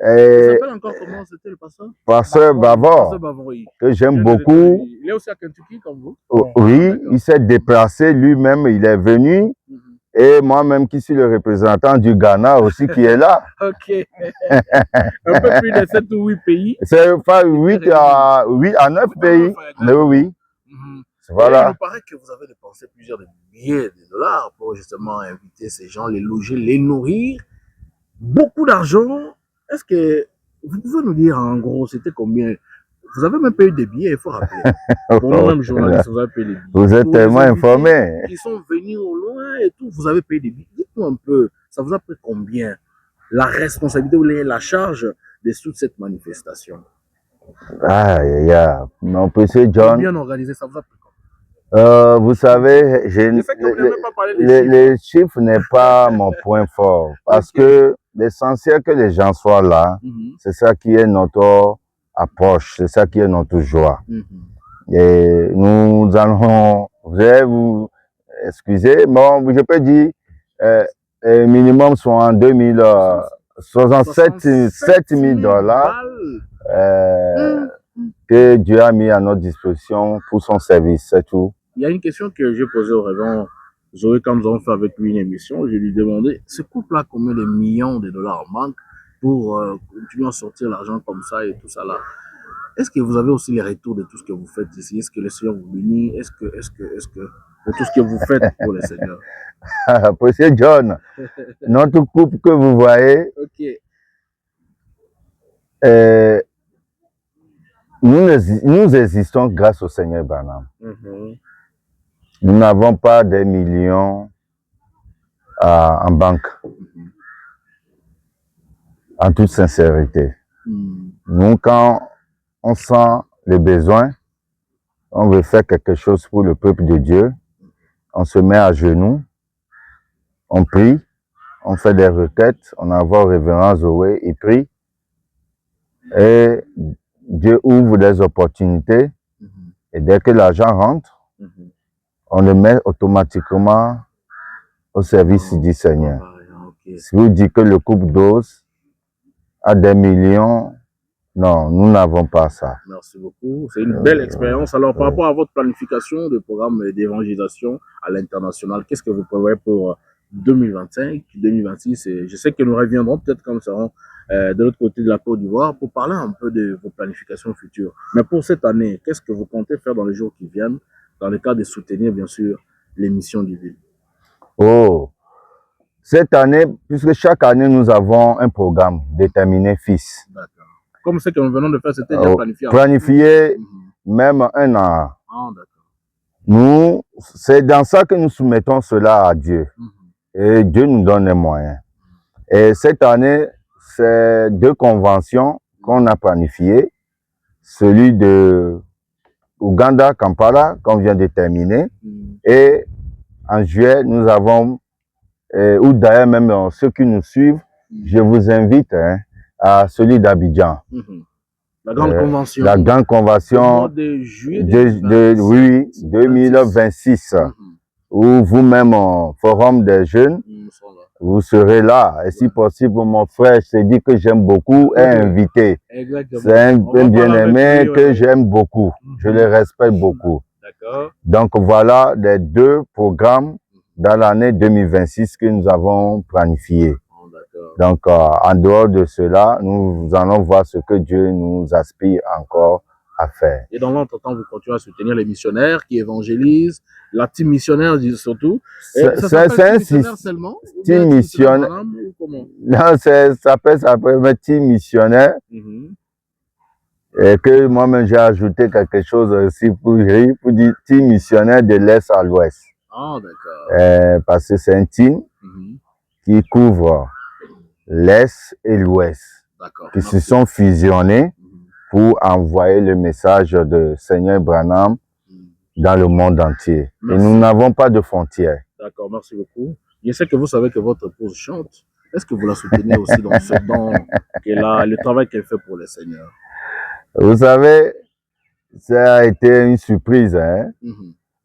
Il s'appelle encore comment c'était le pasteur? Pasteur Bavor, que j'aime beaucoup. Il est aussi à Kentucky comme vous? Oui, il s'est déplacé lui-même, il est venu. Et moi-même qui suis le représentant du Ghana aussi qui est là. Ok. Un peu plus de 7 ou 8 pays. C'est pas 8 à 9 pays. Mais oui. Voilà. Et il nous paraît que vous avez dépensé plusieurs milliers de dollars pour justement inviter ces gens, les loger, les nourrir. Beaucoup d'argent. Est-ce que vous pouvez nous dire en gros, c'était combien? Vous avez même payé des billets, il faut rappeler. Pour nous-mêmes journalistes, vous avez payé des billets. Vous êtes tellement informés. Ils sont venus au loin et tout, vous avez payé des billets. Dites-nous un peu, ça vous a pris combien? La responsabilité ou la charge de toute cette manifestation? Mon précieux John. Bien organisé, ça vous a pris combien? Vous savez, les chiffres n'est pas mon point fort. Parce que l'essentiel que les gens soient là, c'est ça qui est notre approche, c'est ça qui est notre joie. Et nous allons, vous allez vous excuser, bon, je peux dire, minimum soit en 67 000 dollars que Dieu a mis à notre disposition pour son service, c'est tout. Il y a une question que j'ai posée au révérend Zoé quand nous avons fait avec lui une émission. Je lui ai demandé, ce couple-là, combien de millions de dollars manquent pour continuer à sortir l'argent comme ça et tout ça là? Est-ce que vous avez aussi les retours de tout ce que vous faites ici? Est-ce que le Seigneur vous bénit? Est-ce que pour tout ce que vous faites pour le Seigneur? Monsieur John, notre couple que vous voyez, nous existons grâce au Seigneur Branham. Nous n'avons pas des millions en banque, en toute sincérité. Nous, quand on sent les besoins, on veut faire quelque chose pour le peuple de Dieu, on se met à genoux, on prie, on fait des requêtes, on envoie au révérend Zoé, il prie, et Dieu ouvre des opportunités, et dès que l'argent rentre, on le met automatiquement au service du Seigneur. Si vous dites que le couple d'os a des millions, non, nous n'avons pas ça. Merci beaucoup. C'est une belle expérience. Alors, par rapport à votre planification de programme d'évangélisation à l'international, qu'est-ce que vous prévoyez pour 2025, 2026? Et je sais que nous reviendrons peut-être quand nous serons de l'autre côté de la Côte d'Ivoire pour parler un peu de vos planifications futures. Mais pour cette année, qu'est-ce que vous comptez faire dans les jours qui viennent, dans le cas de soutenir, bien sûr, les missions divines? Cette année, puisque chaque année, nous avons un programme déterminé fils. Comme ce que nous venons de faire, c'était déjà planifié. Planifié même 1 an. Ah, d'accord. Nous, c'est dans ça que nous soumettons cela à Dieu. Et Dieu nous donne les moyens. Et cette année, c'est 2 conventions qu'on a planifiées. Celui de Ouganda, Kampala, qu'on vient de terminer. Et en juillet, nous avons, ou d'ailleurs même ceux qui nous suivent, je vous invite à celui d'Abidjan. La grande convention. La grande convention de juillet oui, 2026. Où vous-même, au Forum des jeunes, vous serez là. Et si possible, mon frère, je te dis que j'aime beaucoup, est invité. C'est un bien-aimé que j'aime beaucoup. Je le respecte beaucoup. Donc voilà les 2 programmes dans l'année 2026 que nous avons planifiés. Donc en dehors de cela, nous allons voir ce que Dieu nous aspire encore à faire. Et dans l'entretemps, vous continuez à soutenir les missionnaires qui évangélisent, la team missionnaire surtout. C'est un missionnaire seulement? Team missionnaire. Non, ça s'appelle team missionnaire. Et que moi-même j'ai ajouté quelque chose aussi pour dire team missionnaire de l'Est à l'Ouest. Ah, d'accord. Parce que c'est un team qui couvre l'Est et l'Ouest, qui se sont fusionnés pour envoyer le message de Seigneur Branham dans le monde entier. Merci. Et nous n'avons pas de frontières. D'accord, merci beaucoup. Je sais que vous savez que votre épouse chante. Est-ce que vous la soutenez aussi dans ce don qu'elle a, le travail qu'elle fait pour le Seigneur? Vous savez, ça a été une surprise. Hein?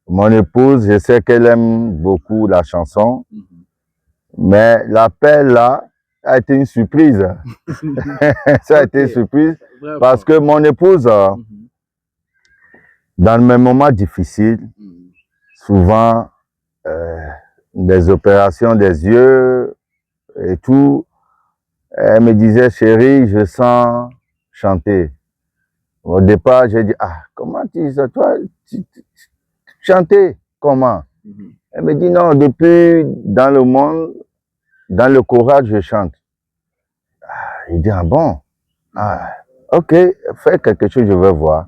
Mon épouse, je sais qu'elle aime beaucoup la chanson, mais l'appel là a été une surprise. Ça a été une surprise parce que mon épouse, dans mes moments difficiles, souvent des opérations des yeux et tout, elle me disait, chérie, je sens chanter. Au départ, j'ai dit, ah, comment toi, chanter, comment? Elle me dit, non, depuis dans le monde, dans le chorale, je chante. Il dit, ah bon? Ah, ok, fais quelque chose, je veux voir.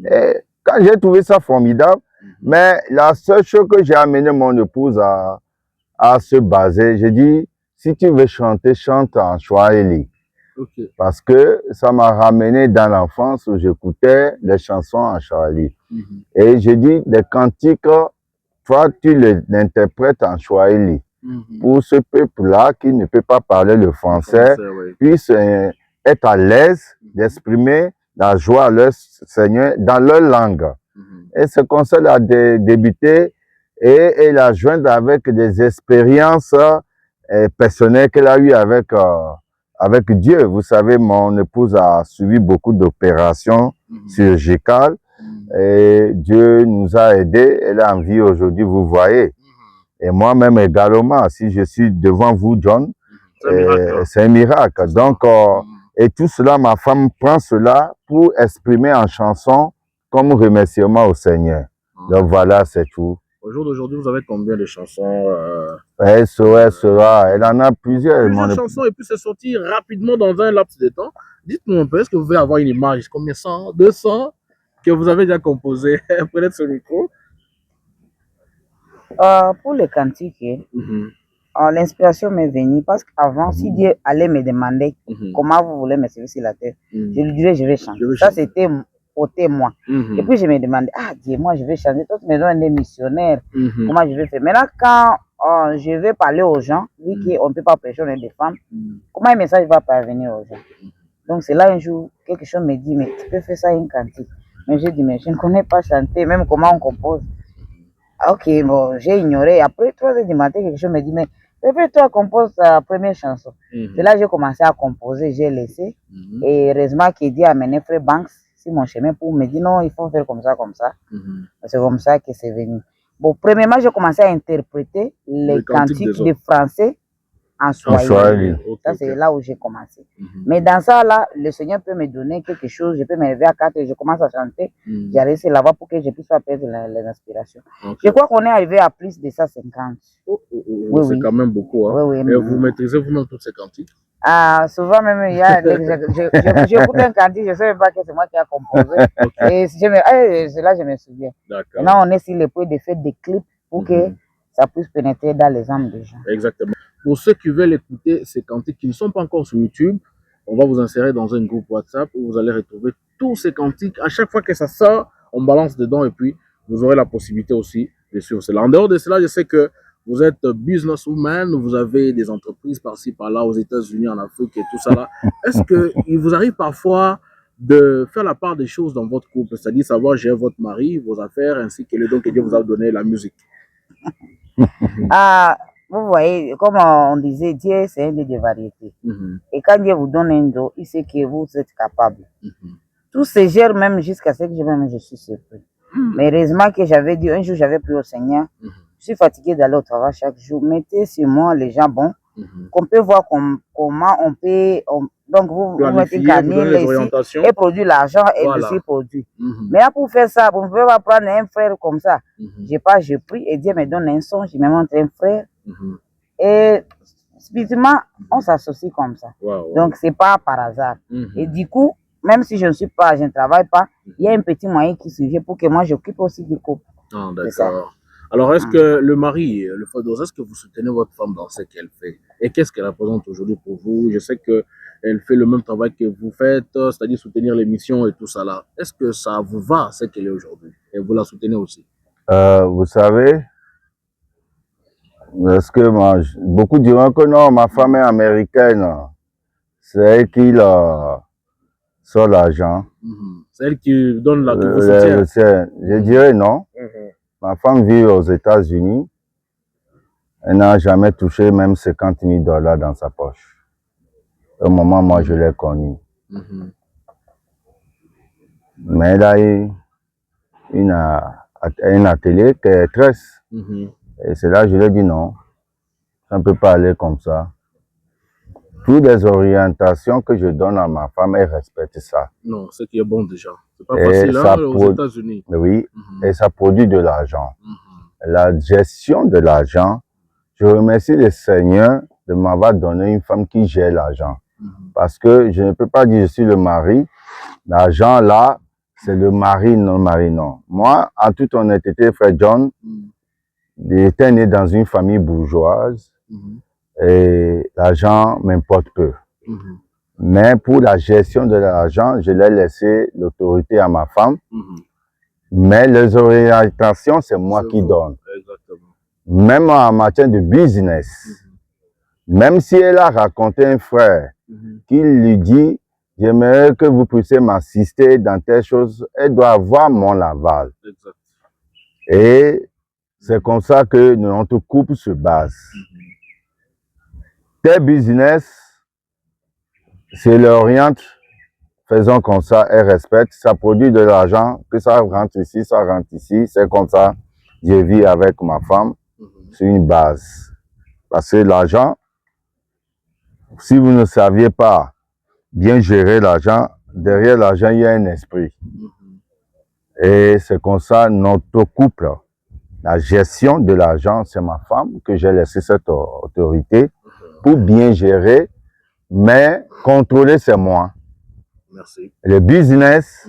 Et quand j'ai trouvé ça formidable, mais la seule chose que j'ai amené mon épouse à se baser, j'ai dit, si tu veux chanter, chante en Swahili. Parce que ça m'a ramené dans l'enfance où j'écoutais les chansons en Swahili. Et j'ai dit, les cantiques, toi, tu les interprètes en Swahili. Pour ce peuple-là qui ne peut pas parler le français, puisse être à l'aise d'exprimer la joie à leur Seigneur dans leur langue. Et ce concert a débuté et elle a joint avec des expériences personnelles qu'elle a eues avec Dieu. Vous savez, mon épouse a suivi beaucoup d'opérations chirurgicales et Dieu nous a aidés. Elle est en vie aujourd'hui, vous voyez. Et moi-même également, si je suis devant vous, John, c'est un miracle. Donc, et tout cela, ma femme prend cela pour exprimer en chanson comme remerciement au Seigneur. Donc voilà, c'est tout. Au jour d'aujourd'hui, vous avez combien de chansons SOS, elle en a plusieurs. Plusieurs chansons et puis c'est sorti rapidement dans un laps de temps. Dites-nous un peu, est-ce que vous pouvez avoir une image, combien 100, 200 que vous avez déjà composé? Prenez ce micro. Pour le cantique, l'inspiration m'est venue parce qu'avant, si Dieu allait me demander comment vous voulez me servir sur la terre, je lui dirais je vais chanter. Ça, c'était côté moi. Et puis je me demandais, ah Dieu, moi je vais chanter, toi tu me donnes des missionnaires, comment je vais faire? Maintenant, quand je vais parler aux gens, vu qu'on ne peut pas prêcher, on est des femmes, comment un message va parvenir aux gens? Donc c'est là un jour, quelque chose me dit, mais tu peux faire ça une cantique. Mais j'ai dit, mais je ne connais pas chanter, même comment on compose. Ok, bon, j'ai ignoré. Après 3 heures du matin, quelque chose me dit, mais toi compose ta première chanson. C'est là que j'ai commencé à composer, j'ai laissé. Et heureusement qu'il dit à amener Frère Banks sur mon chemin pour me dire non, il faut faire comme ça, comme ça. C'est comme ça que c'est venu. Bon, premièrement, j'ai commencé à interpréter les cantiques de français en Swahili. Ça, c'est là où j'ai commencé. Mais dans ça, là, le Seigneur peut me donner quelque chose. Je peux me lever à 4 et je commence à chanter. J'ai réussi là-bas pour que je puisse pas perdre les inspirations. Je crois qu'on est arrivé à plus de 150. C'est quand même beaucoup. Hein? Et vous maîtrisez vous-même toutes ces cantiques? Ah, souvent même, il y a, j'écoute un cantique, je ne sais même pas que c'est moi qui ai composé. Et là, je me souviens. Maintenant, on est sur le point de faire des clips pour que ça puisse pénétrer dans les âmes des gens. Exactement. Pour ceux qui veulent écouter ces cantiques qui ne sont pas encore sur YouTube, on va vous insérer dans un groupe WhatsApp où vous allez retrouver tous ces cantiques. À chaque fois que ça sort, on balance dedans et puis vous aurez la possibilité aussi de suivre cela. En dehors de cela, je sais que vous êtes businesswoman, vous avez des entreprises par-ci, par-là, aux États-Unis, en Afrique et tout ça là. Est-ce qu'il vous arrive parfois de faire la part des choses dans votre couple, c'est-à-dire savoir gérer votre mari, vos affaires, ainsi que le don que Dieu vous a donné, la musique? Ah, vous voyez, comme on disait, Dieu, c'est un Dieu de variété. Et quand Dieu vous donne un don, il sait que vous êtes capable. Tout se gère même jusqu'à ce que je suis surpris. Mais heureusement que j'avais dit, un jour j'avais pris au Seigneur, je suis fatigué d'aller au travail chaque jour, mettez sur moi les jambons, qu'on peut voir comment on peut, donc vous mettez gagner ici et produire l'argent et dessus produit. Mais là, pour faire ça, vous ne pouvez pas prendre un frère comme ça. Je prie et Dieu me donne un son, je me montre un frère. Et spirituellement, on s'associe comme ça. Donc, c'est pas par hasard. Et du coup, même si je ne travaille pas, il y a un petit moyen qui suffit pour que moi j'occupe aussi du couple. Ah, d'accord. Alors, est-ce que le mari, le frère d'Ose, est-ce que vous soutenez votre femme dans ce qu'elle fait? Et qu'est-ce qu'elle représente aujourd'hui pour vous? Je sais qu'elle fait le même travail que vous faites, c'est-à-dire soutenir les missions et tout ça là. Est-ce que ça vous va, ce qu'elle est aujourd'hui? Et vous la soutenez aussi? Vous savez, parce que beaucoup diront que non, ma femme est américaine. C'est elle qui sort l'argent. C'est elle qui donne la vous soutient. Je dirais non. Ma femme vit aux États-Unis. Elle n'a jamais touché même 50 000 $ dans sa poche. Au moment où moi je l'ai connue. Mais elle a eu un atelier qui est tresse. Et c'est là que je lui ai dit non. Ça ne peut pas aller comme ça. Toutes les orientations que je donne à ma femme, elle respecte ça. Non, c'est qui est bon déjà. C'est pas facile hein, aux États-Unis. Oui, et ça produit de l'argent. La gestion de l'argent, je remercie le Seigneur de m'avoir donné une femme qui gère l'argent. Parce que je ne peux pas dire je suis le mari. L'argent là, c'est le mari, non mari, non. Moi, en toute honnêteté, frère John, j'étais né dans une famille bourgeoise. Et l'argent m'importe peu. Mais pour la gestion de l'argent, je l'ai laissé l'autorité à ma femme. Mais les orientations, c'est moi qui donne. Même en matière de business. Même si elle a raconté un frère qui lui dit, j'aimerais que vous puissiez m'assister dans telle chose, elle doit avoir mon aval. Et c'est comme ça que notre couple se base. Tes business, c'est l'oriente, faisons comme ça, elle respecte, ça produit de l'argent, que ça rentre ici, c'est comme ça, je vis avec ma femme, c'est une base. Parce que l'argent, si vous ne saviez pas bien gérer l'argent, derrière l'argent, il y a un esprit. Et c'est comme ça, notre couple, la gestion de l'argent, c'est ma femme que j'ai laissé cette autorité pour bien gérer, mais contrôler, c'est moi. Merci. Le business,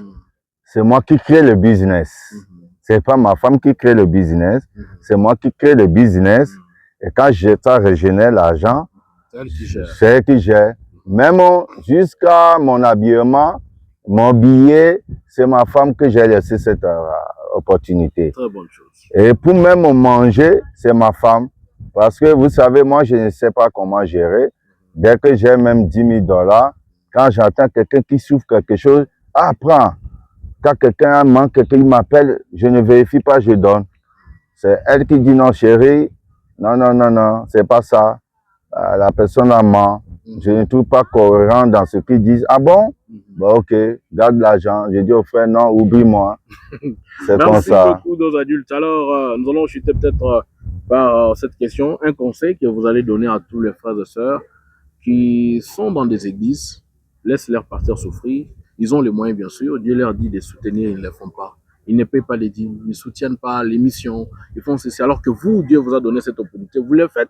c'est moi qui crée le business. C'est pas ma femme qui crée le business, c'est moi qui crée le business. Et quand ça régénère l'argent, c'est elle qui gère. Même jusqu'à mon habillement, mon billet, c'est ma femme que j'ai laissé cette opportunité. Très bonne chose. Et pour même manger, c'est ma femme. Parce que vous savez, moi, je ne sais pas comment gérer. Dès que j'ai même 10 000 $, quand j'entends quelqu'un qui souffre quelque chose, ah, prends. Quand quelqu'un manque, quelqu'un m'appelle, je ne vérifie pas, je donne. C'est elle qui dit non, chérie, non, c'est pas ça. La personne a ment. Je ne trouve pas cohérent dans ce qu'ils disent. Ah bon? Bah, ok, garde l'argent. Je dis au frère, non, oublie-moi. C'est comme ça. Merci beaucoup, nos adultes. Alors, nous allons chuter peut-être par cette question. Un conseil que vous allez donner à tous les frères et sœurs qui sont dans des églises, laisse-les partir souffrir. Ils ont les moyens, bien sûr. Dieu leur dit de soutenir, ils ne le font pas. ils ne payent pas les dîmes, ils ne soutiennent pas les missions, ils font ceci. Alors que vous, Dieu vous a donné cette opportunité. Vous le faites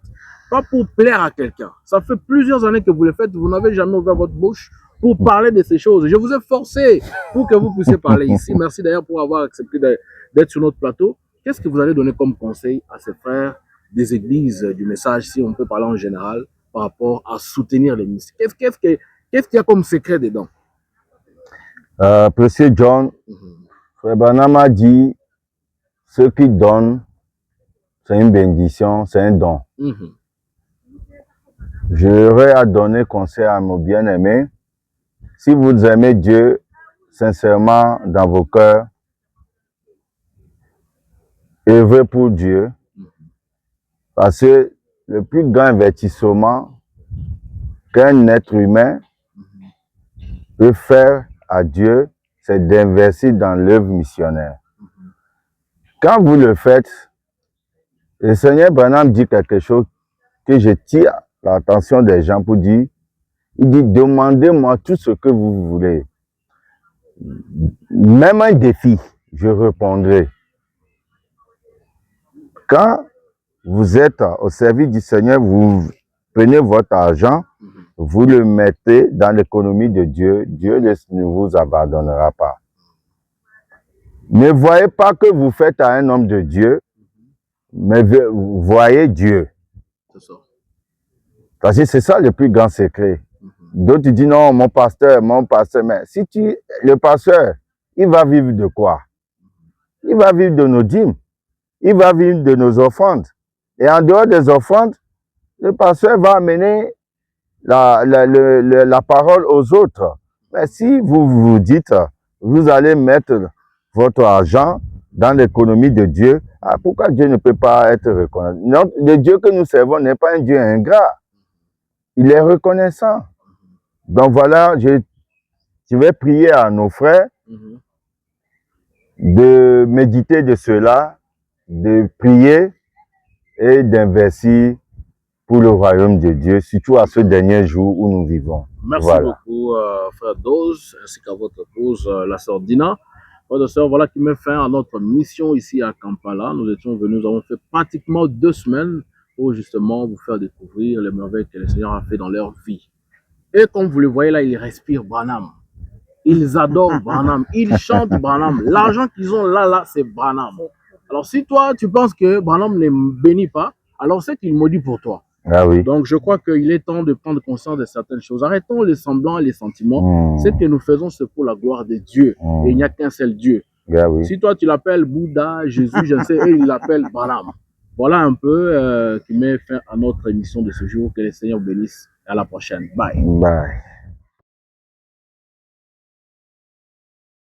pas pour plaire à quelqu'un. Ça fait plusieurs années que vous le faites, vous n'avez jamais ouvert votre bouche pour parler de ces choses. Je vous ai forcé pour que vous puissiez parler ici. Merci d'ailleurs pour avoir accepté d'être sur notre plateau. Qu'est-ce que vous allez donner comme conseil à ces frères des églises du message, si on peut parler en général, par rapport à soutenir les ministres? Qu'est-ce qu'il y a comme secret dedans? Précieux John, Frère Branham a dit, ceux qui donnent, c'est une bénédiction, c'est un don. J'aurais à donner conseil à nos bien-aimés. Si vous aimez Dieu sincèrement dans vos cœurs, œuvrez pour Dieu. Parce que le plus grand investissement qu'un être humain peut faire à Dieu, c'est d'investir dans l'œuvre missionnaire. Quand vous le faites, le Seigneur Branham dit quelque chose que je tire l'attention des gens pour dire, il dit, demandez-moi tout ce que vous voulez. Même un défi, je répondrai. Quand vous êtes au service du Seigneur, vous prenez votre argent, vous le mettez dans l'économie de Dieu, Dieu ne vous abandonnera pas. Ne voyez pas que vous faites à un homme de Dieu, mais voyez Dieu. C'est ça. Parce que c'est ça le plus grand secret. D'autres disent non, mon pasteur, mais si le pasteur, il va vivre de quoi? Il va vivre de nos dîmes, il va vivre de nos offrandes. Et en dehors des offrandes, le pasteur va amener la parole aux autres. Mais si vous vous dites, vous allez mettre votre argent dans l'économie de Dieu, pourquoi Dieu ne peut pas être reconnaissant? Le Dieu que nous servons n'est pas un Dieu ingrat. Il est reconnaissant. Donc voilà, je vais prier à nos frères de méditer de cela, de prier et d'investir pour le royaume de Dieu, surtout à ce dernier jour où nous vivons. Merci beaucoup, frère Dose, ainsi qu'à votre épouse, la sœur Dina. Frère de sœur, voilà qui met fin à notre mission ici à Kampala. Nous étions venus, nous avons fait pratiquement 2 semaines pour justement vous faire découvrir les merveilles que le Seigneur a fait dans leur vie. Et comme vous le voyez là, ils respirent Branham. Ils adorent Branham. Ils chantent Branham. L'argent qu'ils ont là, c'est Branham. Alors si toi, tu penses que Branham ne bénit pas, alors c'est qu'il maudit pour toi. Ah oui. Donc je crois qu'il est temps de prendre conscience de certaines choses. Arrêtons les semblants et les sentiments. C'est que nous faisons ce pour la gloire de Dieu. Et il n'y a qu'un seul Dieu. Ah oui. Si toi tu l'appelles Bouddha, Jésus, je sais, eux ils l'appellent Branham. Voilà un peu qui met fin à notre émission de ce jour. Que le Seigneur bénisse. À la prochaine. Bye. Bye.